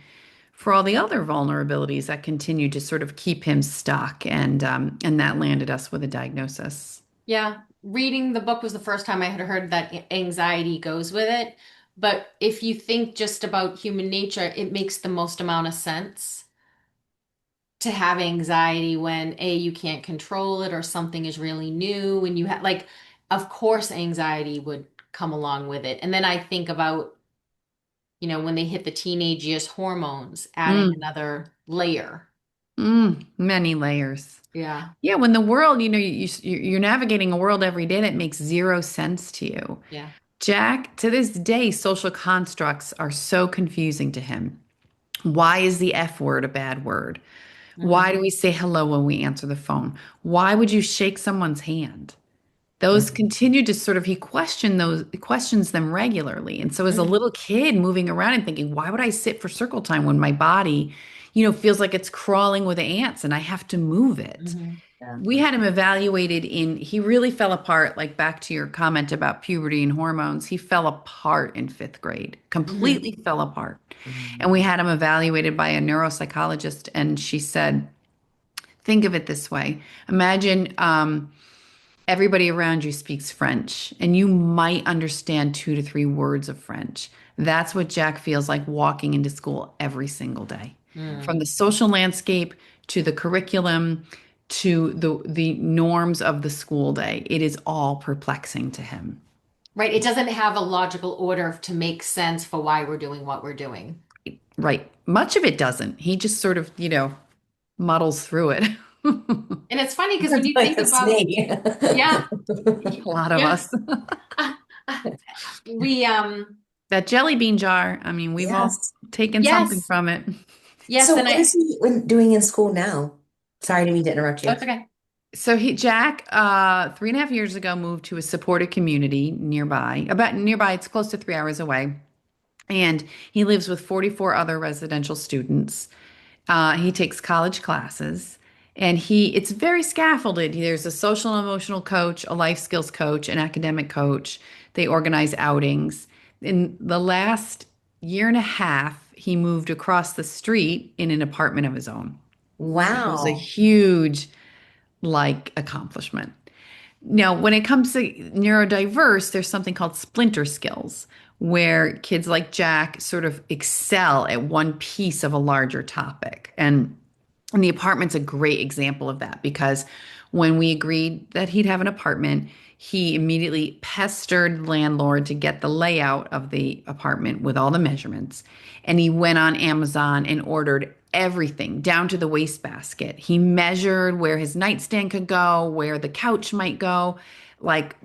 for all the other vulnerabilities that continue to sort of keep him stuck. And that landed us with a diagnosis. Yeah, reading the book was the first time I had heard that anxiety goes with it. But if you think just about human nature, it makes the most amount of sense to have anxiety when A, you can't control it or something is really new and you have like, of course, anxiety would come along with it. And then I think about, when they hit the teenage years, hormones, adding Mm, another layer. many layers. Yeah. Yeah, when the world, you're navigating a world every day that makes zero sense to you. Yeah. Jack, to this day, social constructs are so confusing to him. Why is the F word a bad word? Hmm. Why do we say hello when we answer the phone? Why would you shake someone's hand? Those Mhm. continue to sort of, he questions them regularly. And so as a Hmm. little kid moving around and thinking, why would I sit for circle time when my body, feels like it's crawling with ants and I have to move it? Hmm. Yeah. We had him evaluated he really fell apart, like back to your comment about puberty and hormones. He fell apart in fifth grade, Hmm. completely fell apart. And Mhm. we had him evaluated by a neuropsychologist. And she said, think of it this way. Imagine everybody around you speaks French, and you might understand 2 to 3 words of French. That's what Jack feels like walking into school every single day. From the social landscape to the curriculum to the norms of the school day, it is all perplexing to him. Right. It doesn't have a logical order to make sense for why we're doing what we're doing. Right. Much of it doesn't. He just sort of, muddles through it. And it's funny because when That's you like think a about, snake. yeah, A lot of yeah, us. we, That jelly bean jar, I mean, we've all Yes. taken something yes, from it. yes. So And what is he doing in school now? Sorry to mean to interrupt oh, you. it's okay. So Jack, 3.5 years ago, moved to a supported community nearby. About nearby, it's close to 3 hours away, and he lives with 44 other residential students. He takes college classes, and it's very scaffolded. There's a social and emotional coach, a life skills coach, an academic coach. They organize outings. In the last year and a half, he moved across the street in an apartment of his own. It was a Wow. huge accomplishment. Now, when it comes to neurodiverse, there's something called splinter skills, where kids like Jack sort of excel at one piece of a larger topic. And the apartment's a great example of that because when we agreed that he'd have an apartment, he immediately pestered the landlord to get the layout of the apartment with all the measurements. And he went on Amazon and ordered everything down to the wastebasket. He measured where his nightstand could go, where the couch might go, like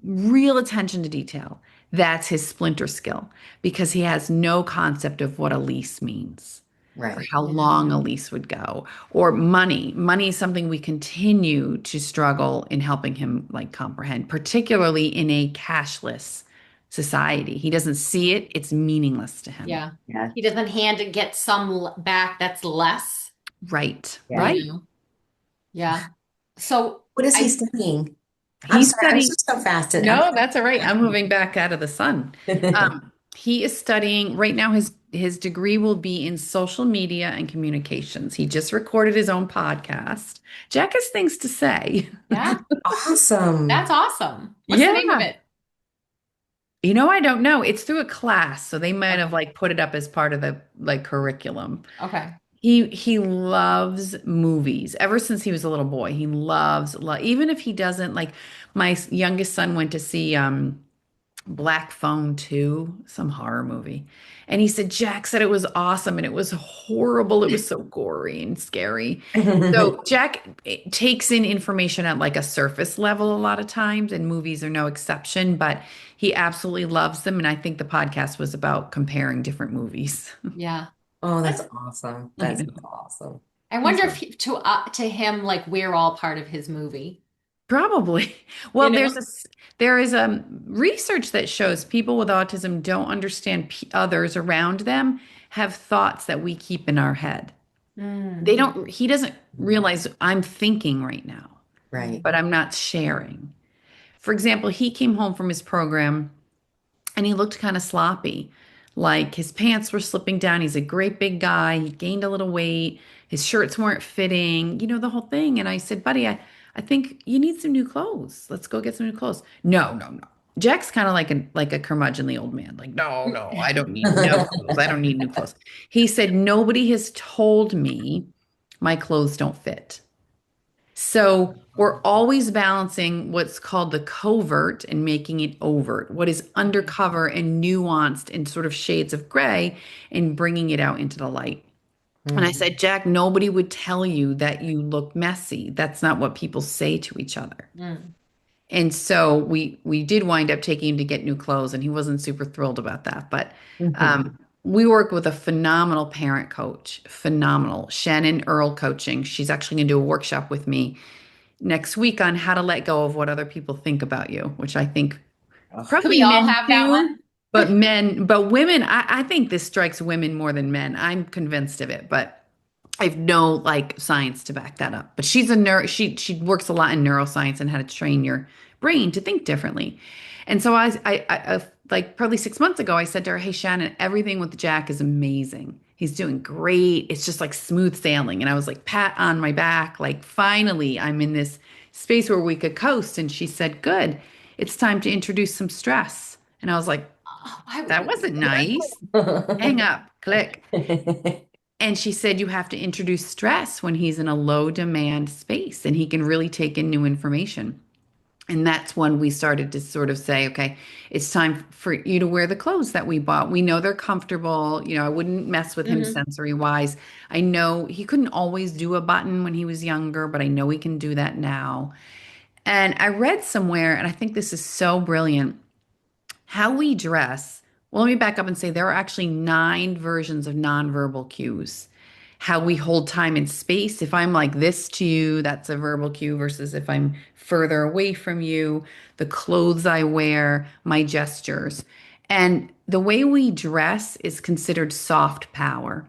real attention to detail. That's his splinter skill because he has no concept of what a lease means or Right. how Yeah. long a lease would go, or money. Money is something we continue to struggle in helping him comprehend, particularly in a cashless society. He doesn't see it, it's meaningless to him. Yeah. Yeah. He doesn't hand and get some back that's less, Right, Yeah. right. you know? Yeah. So What is he I, studying? I'm He's sorry, I'm studying. just so fascinated. No, that's all right. I'm moving back out of the sun. He is studying right now. His degree will be in social media and communications. He just recorded his own podcast. Jack has things to say. yeah, that's Awesome. awesome. What's the name of Yeah. it? I don't know. It's through a class, so they might have Okay. put it up as part of the curriculum. Okay. He loves movies. Ever since he was a little boy, he loves even if he doesn't my youngest son went to see Black Phone 2, some horror movie. And he said Jack said it was awesome and it was horrible. It was so gory and scary. So Jack takes in information at a surface level a lot of times, and movies are no exception, but he absolutely loves them. And I think the podcast was about comparing different movies. Yeah. Oh, that's That's, awesome. I That's know. awesome. I He's wonder if to him, like we're all part of his movie, Probably. you Well, know? there is research that shows people with autism don't understand others around them have thoughts that we keep in our head. Mm, He doesn't realize I'm thinking right now, Right. but I'm not sharing. For example, he came home from his program and he looked kind of sloppy. Like his pants were slipping down. He's a great big guy. He gained a little weight. His shirts weren't fitting, the whole thing. And I said, buddy, I think you need some new clothes. Let's go get some new clothes. No, no, no. Jack's kind of like a curmudgeonly old man. Like, no, no, I don't need no clothes. I don't need new clothes. He said, nobody has told me my clothes don't fit. So we're always balancing what's called the covert and making it overt, what is undercover and nuanced and sort of shades of gray and bringing it out into the light. And I said, Jack, nobody would tell you that you look messy. That's not what people say to each other. Mm. And so we did wind up taking him to get new clothes, and he wasn't super thrilled about that. But we work with a phenomenal parent coach, phenomenal Shannon Earl coaching. She's actually going to do a workshop with me next week on how to let go of what other people think about you, which I think Could probably we all men have that too, one? but women, I think this strikes women more than men. I'm convinced of it, but I have no like science to back that up. But she's a she works a lot in neuroscience and how to train your brain to think differently. And so like probably 6 months ago, I said to her, "Hey Shannon, everything with Jack is amazing. He's doing great. It's just like smooth sailing." And I was like, pat on my back, like finally I'm in this space where we could coast. And she said, "Good. It's time to introduce some stress." And I was like, Oh, I would "That love wasn't nice." Hang up, click. And she said you have to introduce stress when he's in a low demand space and he can really take in new information. And that's when we started to sort of say, okay, it's time for you to wear the clothes that we bought. We know they're comfortable. I wouldn't mess with him Mhm. sensory wise. I know he couldn't always do a button when he was younger, but I know he can do that now. And I read somewhere, and I think this is so brilliant, how we dress. Well, let me back up and say there are actually 9 versions of nonverbal cues. How we hold time and space. If I'm like this to you, that's a verbal cue, versus if I'm further away from you, the clothes I wear, my gestures. And the way we dress is considered soft power.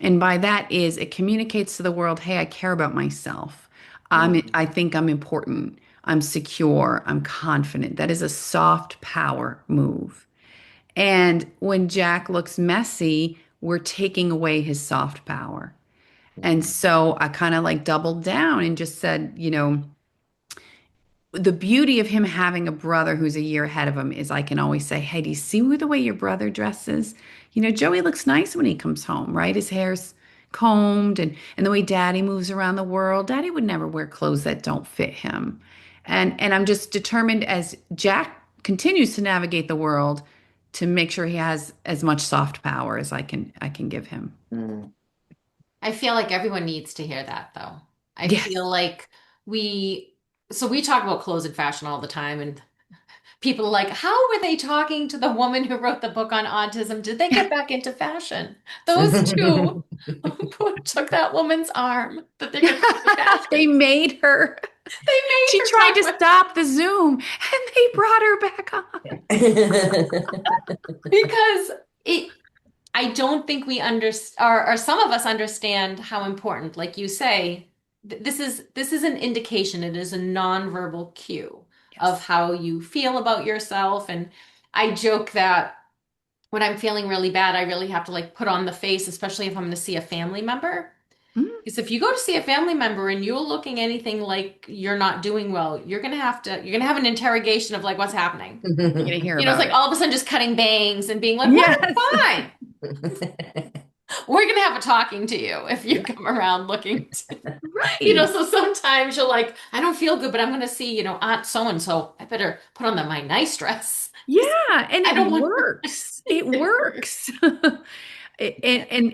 And by that is it communicates to the world, hey, I care about myself. I think I'm important. I'm secure. I'm confident. That is a soft power move. And when Jack looks messy, we're taking away his soft power. And so I kind of like doubled down and just said, the beauty of him having a brother who's a year ahead of him is I can always say, hey, do you see the way your brother dresses? Joey looks nice when he comes home, right? His hair's combed and the way daddy moves around the world. Daddy would never wear clothes that don't fit him. And I'm just determined as Jack continues to navigate the world to make sure he has as much soft power as I can give him. I feel like everyone needs to hear that though. I Yes. feel like we, so we talk about clothes and fashion all the time, and people are like, how were they talking to the woman who wrote the book on autism? Did they get back into fashion? Those two took that woman's arm that they're going to take to They fashion. made her. They made She her tried talk to about, stop the Zoom and they brought her back on. because it, I don't think we understand, or some of us understand how important, like you say, this is an indication. It is a nonverbal cue of Yes. how you feel about yourself. And I joke that when I'm feeling really bad, I really have to like put on the face, especially if I'm going to see a family member. Mm. Because if you go to see a family member and you're looking anything like you're not doing well, you're gonna have an interrogation of like what's happening. You're gonna hear It's about like it. all of a sudden just cutting bangs and being like, "What? Yes. It's fine." We're gonna have a talking to you if you come around looking Right. so sometimes you're like, I don't feel good, but I'm gonna see, Aunt so and so. I better put on my nice dress. Yeah, and I it don't want her. works. It It works. works. And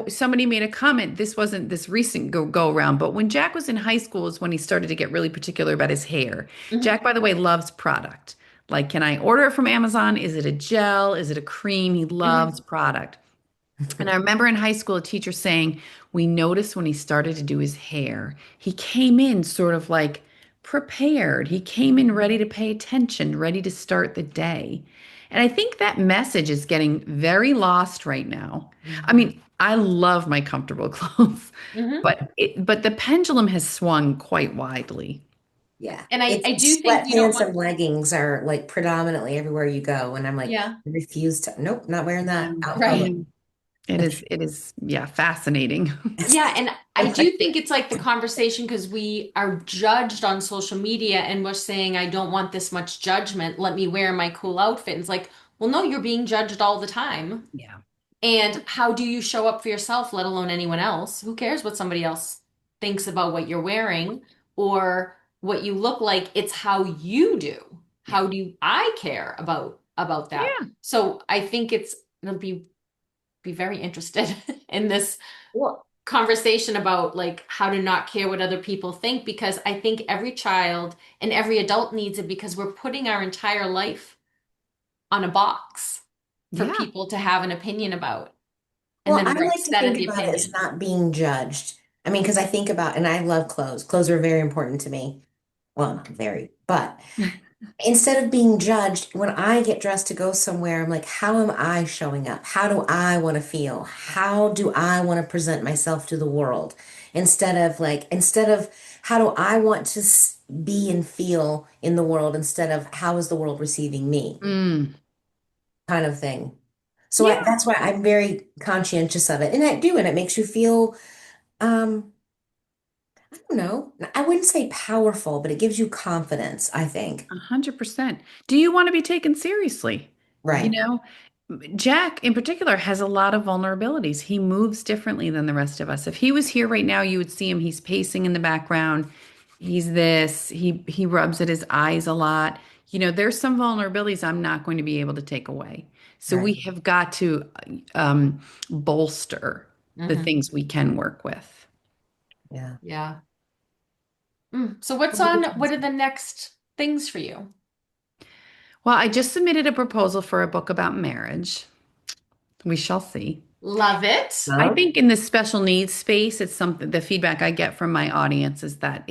somebody made a comment. This wasn't this recent go around, but when Jack was in high school is when he started to get really particular about his hair. Mhm. Jack, by the way, loves product. Like, can I order it from Amazon? Is it a gel? Is it a cream? He Mhm. loves product. And I remember in high school, a teacher saying, we noticed when he started to do his hair, he came in sort of like prepared. He came in ready to pay attention, ready to start the day. And I think that message is getting very lost right now. I Mhm. mean, I love my comfortable clothes, Mhm. but the pendulum has swung quite widely. Yeah. And It's I do think you don't sweatpants want, and leggings are like predominantly everywhere you go. And I'm like, I yeah, refuse to, nope, not wearing that Um, out in right. public. yeah, yeah, fascinating. Yeah, and I do think it's like the conversation because we are judged on social media and we're saying, I don't want this much judgment. Let me wear my cool outfit. And it's like, well, no, you're being judged all the time. Yeah. And how do you show up for yourself, let alone anyone else? Who cares what somebody else thinks about what you're wearing or what you look like? It's how you do. Yeah. How do I care about that? Yeah. So I think it'll be very interested in this Well, conversation about like how to not care what other people think because I think every child and every adult needs it because we're putting our entire life on a box for Yeah. people to have an opinion about. And well, then I we're like to upset at think the about it as opinion. not being judged. I mean, because I think about, and I love clothes. Clothes are very important to me. Well, not very, but instead of being judged, when I get dressed to go somewhere, I'm like, how am I showing up? How do I want to feel? How do I want to present myself to the world? Instead of how do I want to be and feel in the world instead of how is the world receiving me Mm. kind of thing. So Yeah. that's why I'm very conscientious of it. And I do, and it makes you feel, um, I don't know, I wouldn't say powerful, but it gives you confidence, I think. 100%. Do you want to be taken seriously? You Right. know, Jack in particular has a lot of vulnerabilities. He moves differently than the rest of us. If he was here right now, you would see him. He's pacing in the background. He's this. He rubs at his eyes a lot. There's some vulnerabilities I'm not going to be able to take away. So we Right. have got to bolster the Hmm. things we can work with. Yeah. Yeah. So what are the next things for you? Well, I just submitted a proposal for a book about marriage. We shall see. Love it. I No? think in the special needs space, it's something, the feedback I get from my audience is that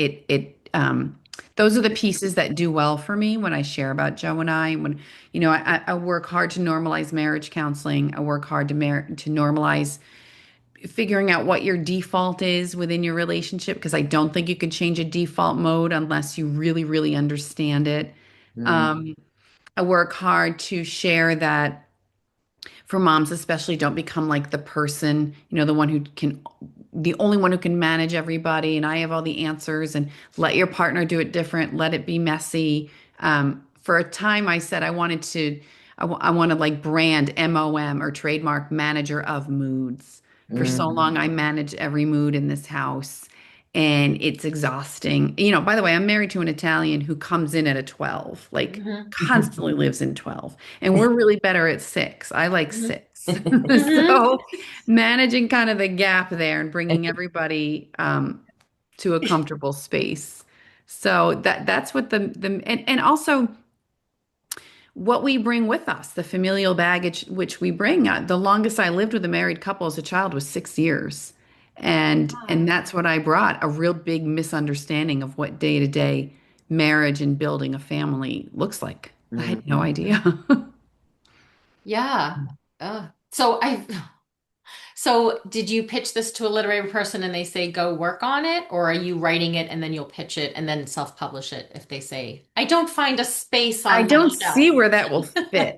those are the pieces that do well for me when I share about Joe and I. When, I work hard to normalize marriage counseling. I work hard to normalize figuring out what your default is within your relationship, because I don't think you can change a default mode unless you really, really understand it. Mm, Um, I work hard to share that for moms especially, don't become like the person, the only one who can manage everybody and I have all the answers, and let your partner do it different, let it be messy. For a time I said I want to like brand MOM or trademark manager of moods. For so mm, long I managed every mood in this house, and it's exhausting. By the way, I'm married to an Italian who comes in at a 12, like Hmm. constantly lives in 12. And we're really better at 6. I like Hmm. 6. Hmm. So managing kind of the gap there and bringing everybody to a comfortable space. So that's what and also what we bring with us, the familial baggage which we bring. The longest I lived with a married couple as a child was 6 years. And Ah. that's what I brought, a real big misunderstanding of what day-to-day marriage and building a family looks like. I mm. had no idea. Yeah. So did you pitch this to a literary person and they say go work on it, or are you writing it and then you'll pitch it and then self-publish it if they say I don't find a space I on my don't see shelf? where that will fit.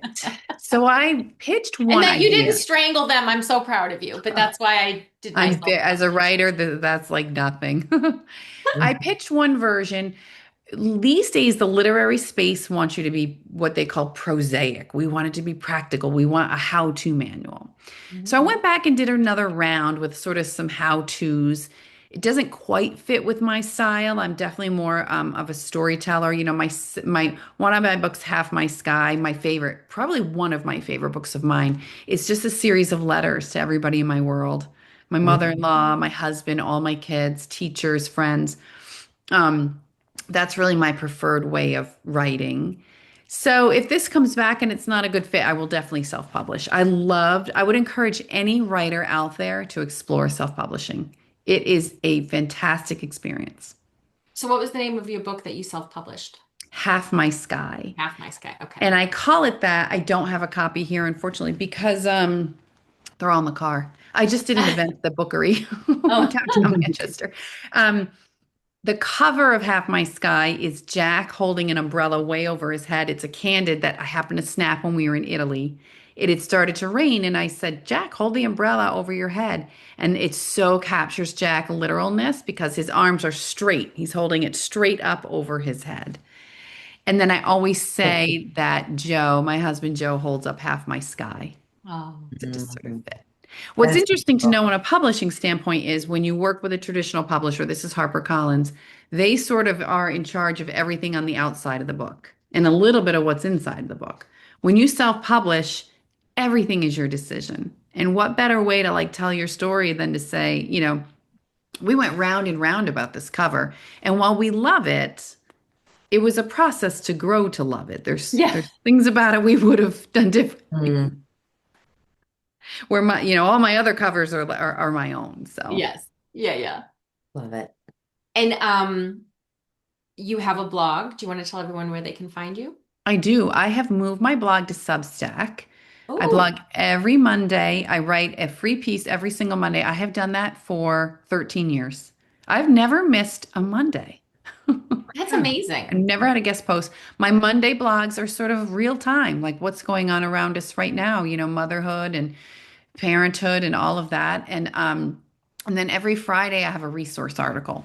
So I pitched And one that you didn't idea. strangle them. I'm so proud of you. But that's why I did my As a self-publish. writer, that's like nothing. I pitched one version. These days, the literary space wants you to be what they call prosaic. We want it to be practical. We want a how-to manual. So I Mhm. went back and did another round with sort of some how-tos. It doesn't quite fit with my style. I'm definitely more of a storyteller. My one of my books, Half My Sky, my favorite, probably one of my favorite books of mine. It's just a series of letters to everybody in my world, my Mm. mother-in-law, my husband, all my kids, teachers, friends. Um, that's really my preferred way of writing. So if this comes back and it's not a good fit, I will definitely self-publish. I would encourage any writer out there to explore self-publishing. It is a fantastic experience. So what was the name of your book that you self-published? Half My Sky. Half My Sky. Okay. And I call it that. I don't have a copy here, unfortunately, because they're all in the car. I just did an event at the Bookery Oh. downtown Manchester. Um, The cover of Half My Sky is Jack holding an umbrella way over his head. It's a candid that I happened to snap when we were in Italy. It had started to rain, and I said, Jack, hold the umbrella over your head. And it so captures Jack literalness because his arms are straight. He's holding it straight up over his head. And then I always say that Joe, my husband Joe, holds up half my sky. Oh, To just sort of Mhm. fit. What's That's interesting to know beautiful. on a publishing standpoint is when you work with a traditional publisher, this is HarperCollins, they sort of are in charge of everything on the outside of the book and a little bit of what's inside the book. When you self-publish, everything is your decision. And what better way to like tell your story than to say, we went round and round about this cover. And while we love it, it was a process to grow to love it. yeah. There's things about it we would have done differently. Mm, Where all my other covers are my own. So Yes. Yeah, yeah. love it. And you have a blog. Do you want to tell everyone where they can find you? I do. I have moved my blog to Substack. I Oh, blog every Monday. I write a free piece every single Monday. I have done that for 13 years. I've never missed a Monday. that's I've amazing. never had a guest post. My Monday blogs are sort of real time, like what's going on around us right now, motherhood and parenthood and all of that. And then every Friday I have a resource article.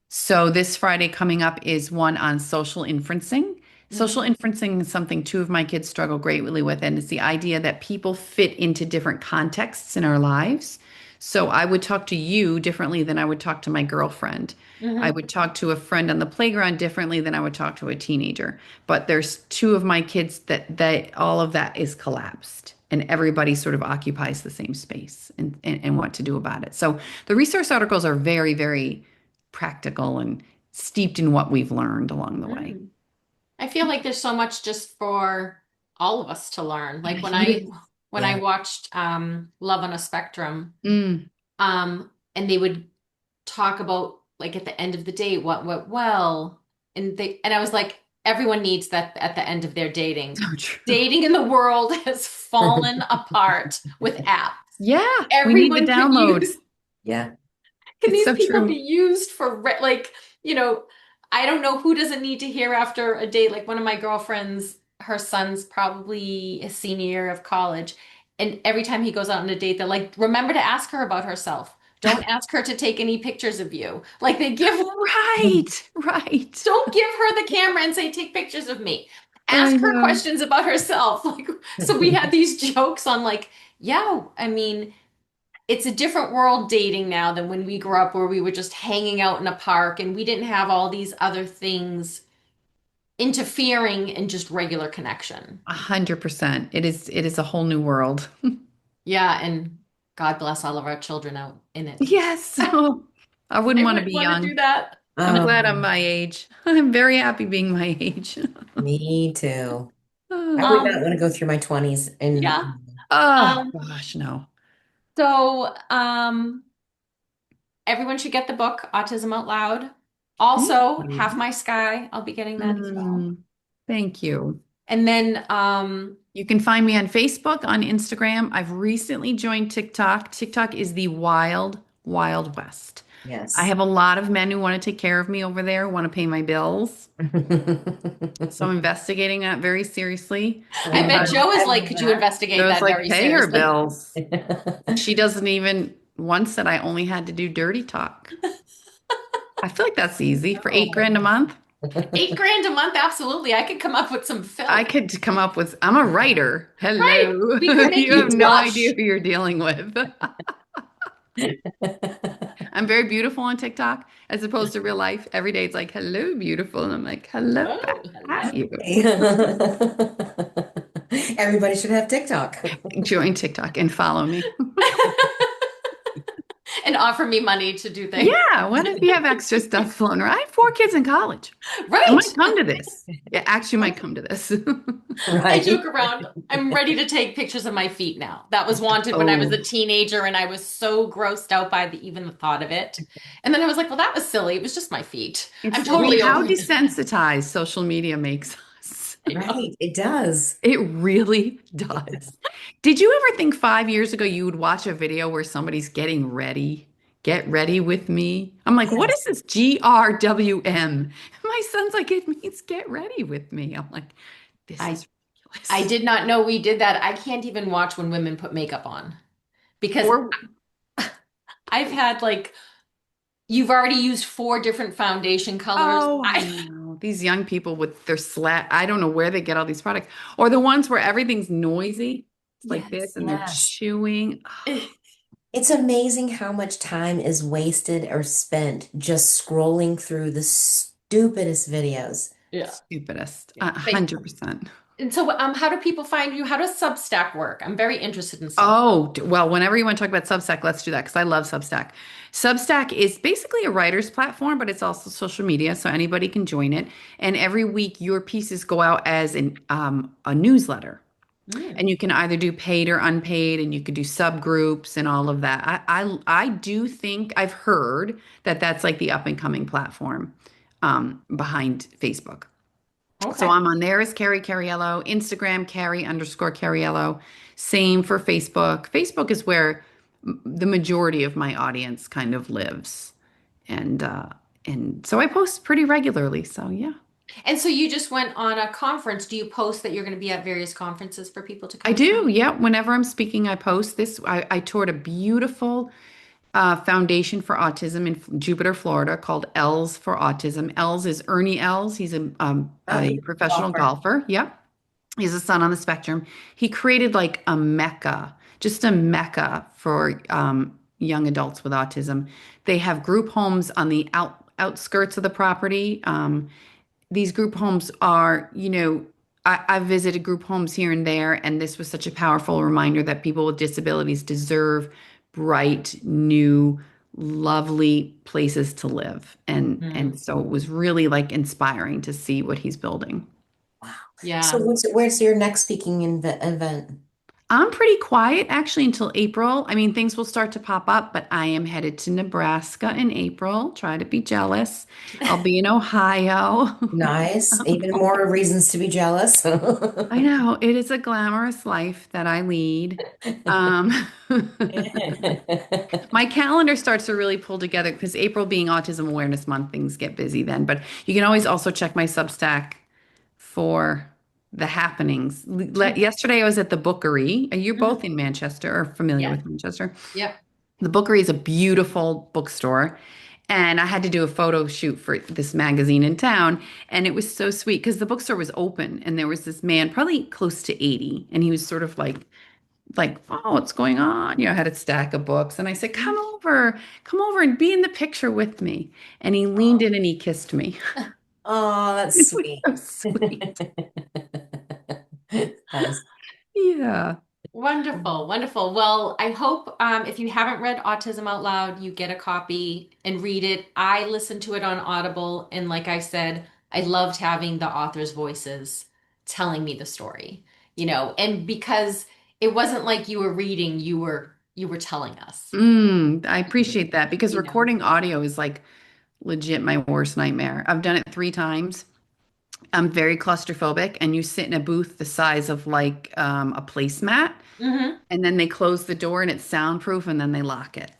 So this Friday coming up is one on social inferencing. Social Mhm. inferencing is something two of my kids struggle greatly with, and it's the idea that people fit into different contexts in our lives. So I would talk to you differently than I would talk to my girlfriend. I Mhm. would talk to a friend on the playground differently than I would talk to a teenager. But there's two of my kids that all of that is collapsed and everybody sort of occupies the same space and what to do about it. So the resource articles are very, very practical and steeped in what we've learned along the way. Mm. I feel like there's so much just for all of us to learn. Like Yes. when I Yeah. watched Love on a Spectrum, Mm. and they would talk about like at the end of the date what went well, and I was like, everyone needs that at the end of their dating. So true. Dating in the world has fallen apart with apps. Yeah, we need the Everyone could download. use Yeah. can It's these so people be true. used for like, you know, I don't know who doesn't need to hear after a date. Like one of my girlfriends, her son's probably a senior year of college, and every time he goes out on a date, they're like, remember to ask her about herself. Don't ask her to take any pictures of you. Like they give Right, right. don't give her the camera and say, take pictures of me. I Ask her know. questions about herself. Like, so we had these jokes on like, yeah, I mean, it's a different world dating now than when we grew up where we were just hanging out in a park and we didn't have all these other things interfering in just regular connection. 100%. It is a whole new world. Yeah, and God bless all of our children out in it. Yes. Oh, I wouldn't I want to wouldn't be want to do young. that. I'm glad I'm Um, my age. I'm very happy being my age. Me too. I Oh, would not Um, want to go through my 20s and yeah. oh Um, gosh, no. so everyone should get the book, Autism Out Loud. Thank Also, Half you. My Sky. I'll be getting that as well. Mm, thank you. And then You can find me on Facebook, on Instagram. I've recently joined TikTok. TikTok is the wild, wild west. I yes. have a lot of men who want to take care of me over there, want to pay my bills. So I'm investigating that very seriously I bet because Oh, Joe is I like, love could you investigate Joe's that like, very pay her seriously? bills. She doesn't even once said I only had to do dirty talk. I feel like that's easy for 8 grand a month. 8 grand a month, absolutely. I could come up with some I filth. could come up with, I'm a writer. Right. Hello. We could make You you have no idea blush. who you're dealing with. I'm very beautiful on TikTok as opposed to real life. Every day it's like, hello, beautiful. And I'm like, hello Oh, back at hello. you. Everybody should have TikTok. Join TikTok and follow me. And offer me money to do things. Yeah, what if you have extra stuff floating around? I have 4 kids in college. I Right. might come to this. Yeah, actually might come to this. I joke Right. around. I'm ready to take pictures of my feet now. That was wanted when I was a Oh, teenager and I was so grossed out by even the thought of it. And then I was like, well, that was silly. It was just my feet. I'm it's totally how over it. desensitized social media makes us. I know. Right. It does. It really does. Did you ever think 5 years ago you would watch a video where somebody's getting ready? Get ready with me. I'm like, what is Yes. this GRWM? My son's like, it means get ready with me. I'm like, this I is I ridiculous. did not know we did that. I can't even watch when women put makeup on because Or I've had like you've already used four different foundation colors. oh, I I know. These young people with their slat, I don't know where they get all these products. Or the ones where everything's noisy. It's like this yes. and they're Yes. chewing. It's amazing how much time is wasted or spent just scrolling through the stupidest videos. Yeah. Stupidest. Yeah. 100%. And so, how do people find you? How does Substack work? I'm very interested in Substack. Oh, well, whenever you want to talk about Substack, let's do that because I love Substack. Substack is basically a writer's platform, but it's also social media, so anybody can join it. And every week, your pieces go out as a newsletter. Mm. And you can either do paid or unpaid, and you could do subgroups and all of that. I do think I've heard that that's like the up and coming platform behind Facebook. So Okay. I'm on there as Carrie Cariello, Instagram Carrie_Cariello. Same for Facebook. Facebook is where the majority of my audience kind of lives, and uh, and so I post pretty regularly. So yeah. And so you just went on a conference. Do you post that you're going to be at various conferences for people to I come do, attend? yeah. Whenever I'm speaking, I post this. I toured a beautiful foundation for autism in Jupiter, Florida, called Els for Autism. Els is Ernie Els. He's Oh, a yeah. professional Golfer. golfer. Yep. He's a son on the spectrum. He created like a mecca, just a mecca for young adults with autism. They have group homes on the outskirts of the property. These group homes are, I've visited group homes here and there, and this was such a powerful reminder that people with disabilities deserve bright, new, lovely places to live. And Mm. so it was really like inspiring to see what he's building. Wow. So Yeah. where's your next speaking event? I'm pretty quiet actually until April. I mean, things will start to pop up, but I am headed to Nebraska in April. Try to be jealous. I'll be in Ohio. Nice. Even more reasons to be jealous. I know it is a glamorous life that I lead. Um, my calendar starts to really pull together because April being Autism Awareness Month, things get busy then. But you can always also check my Substack for the happenings. Yesterday I was at the Bookery. You're Mhm. both in Manchester or familiar Yeah. with Manchester. Yep. The Bookery is a beautiful bookstore. And I had to do a photo shoot for this magazine in town. And it was so sweet because the bookstore was open and there was this man, probably close to 80. And he was sort of like, oh, what's going on? I had a stack of books. And I said, come over and be in the picture with me. And he leaned in and he kissed me. Oh, that's It was sweet. so sweet. Nice. Yeah. Wonderful, wonderful. Well, I hope if you haven't read Autism Out Loud, you get a copy and read it. I listened to it on Audible, and like I said, I loved having the author's voices telling me the story, and because it wasn't like you were reading, you were telling us, I appreciate that because you know. recording audio is like legit my worst nightmare. I've done it 3 times. I'm very claustrophobic, and you sit in a booth the size of like a placemat, Hmm. and then they close the door and it's soundproof, and then they lock it.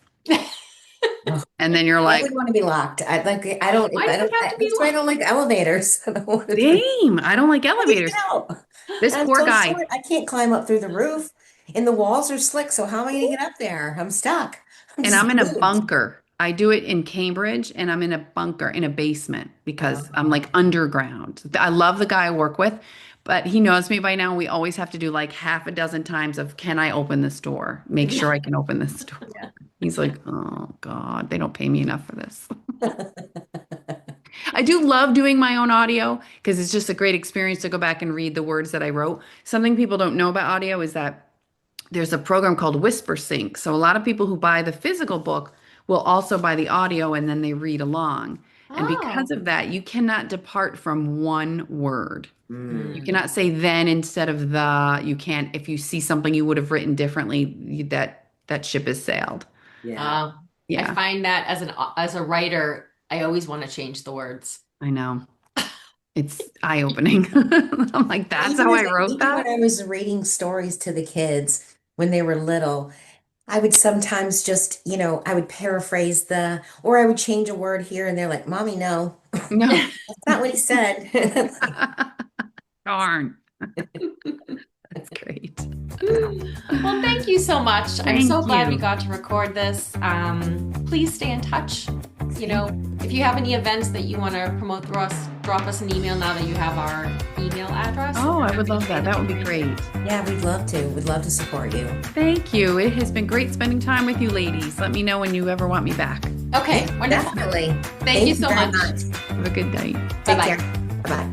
Oh, And then you're I like, would want to be locked. Why does it have to be That's why I don't like elevators. I don't want to be. same. I don't like How do you get elevators. out? This I'm poor so guy. short. I can't climb up through the roof, and the walls are slick. So how am I going to get up there? I'm stuck. I'm And just I'm in a glued. bunker. I do it in Cambridge and I'm in a bunker in a basement because I'm Oh, like underground. I love the guy I work with, but he knows me by now. We always have to do like half a dozen times of, can I open this door? Make Yeah. sure I can open this door. Yeah. He's like, oh God, they don't pay me enough for this. I do love doing my own audio because it's just a great experience to go back and read the words that I wrote. Something people don't know about audio is that there's a program called Whisper Sync. So a lot of people who buy the physical book will also buy the audio and then they read along. And because Oh. of that, you cannot depart from one word. You mm, Hmm. cannot say then instead of the. You can't, if you see something you would have written differently, that ship has sailed. yeah. Uh, I Yeah, find that as a writer, I always want to change the words. I know. It's eye-opening. I'm like, that's how I wrote Even that. when I was reading stories to the kids when they were little, I would sometimes just, I would paraphrase or I would change a word here and they're like, Mommy, no, No. that's not what he said. Darn. That's great. Well, thank you so much. I'm Thank so glad we you. got to record this. Please stay in touch. If you have any events that you want to promote through us, drop us an email now that you have our email address. Oh, I would love that. That would be great. Yeah, we'd love to. We'd love to support you. Thank you. It has been great spending time with you ladies. Let me know when you ever want me back. Okay, wonderful. Definitely. Thank you so very much. Have a good night. Take Bye-bye. care. Bye-bye.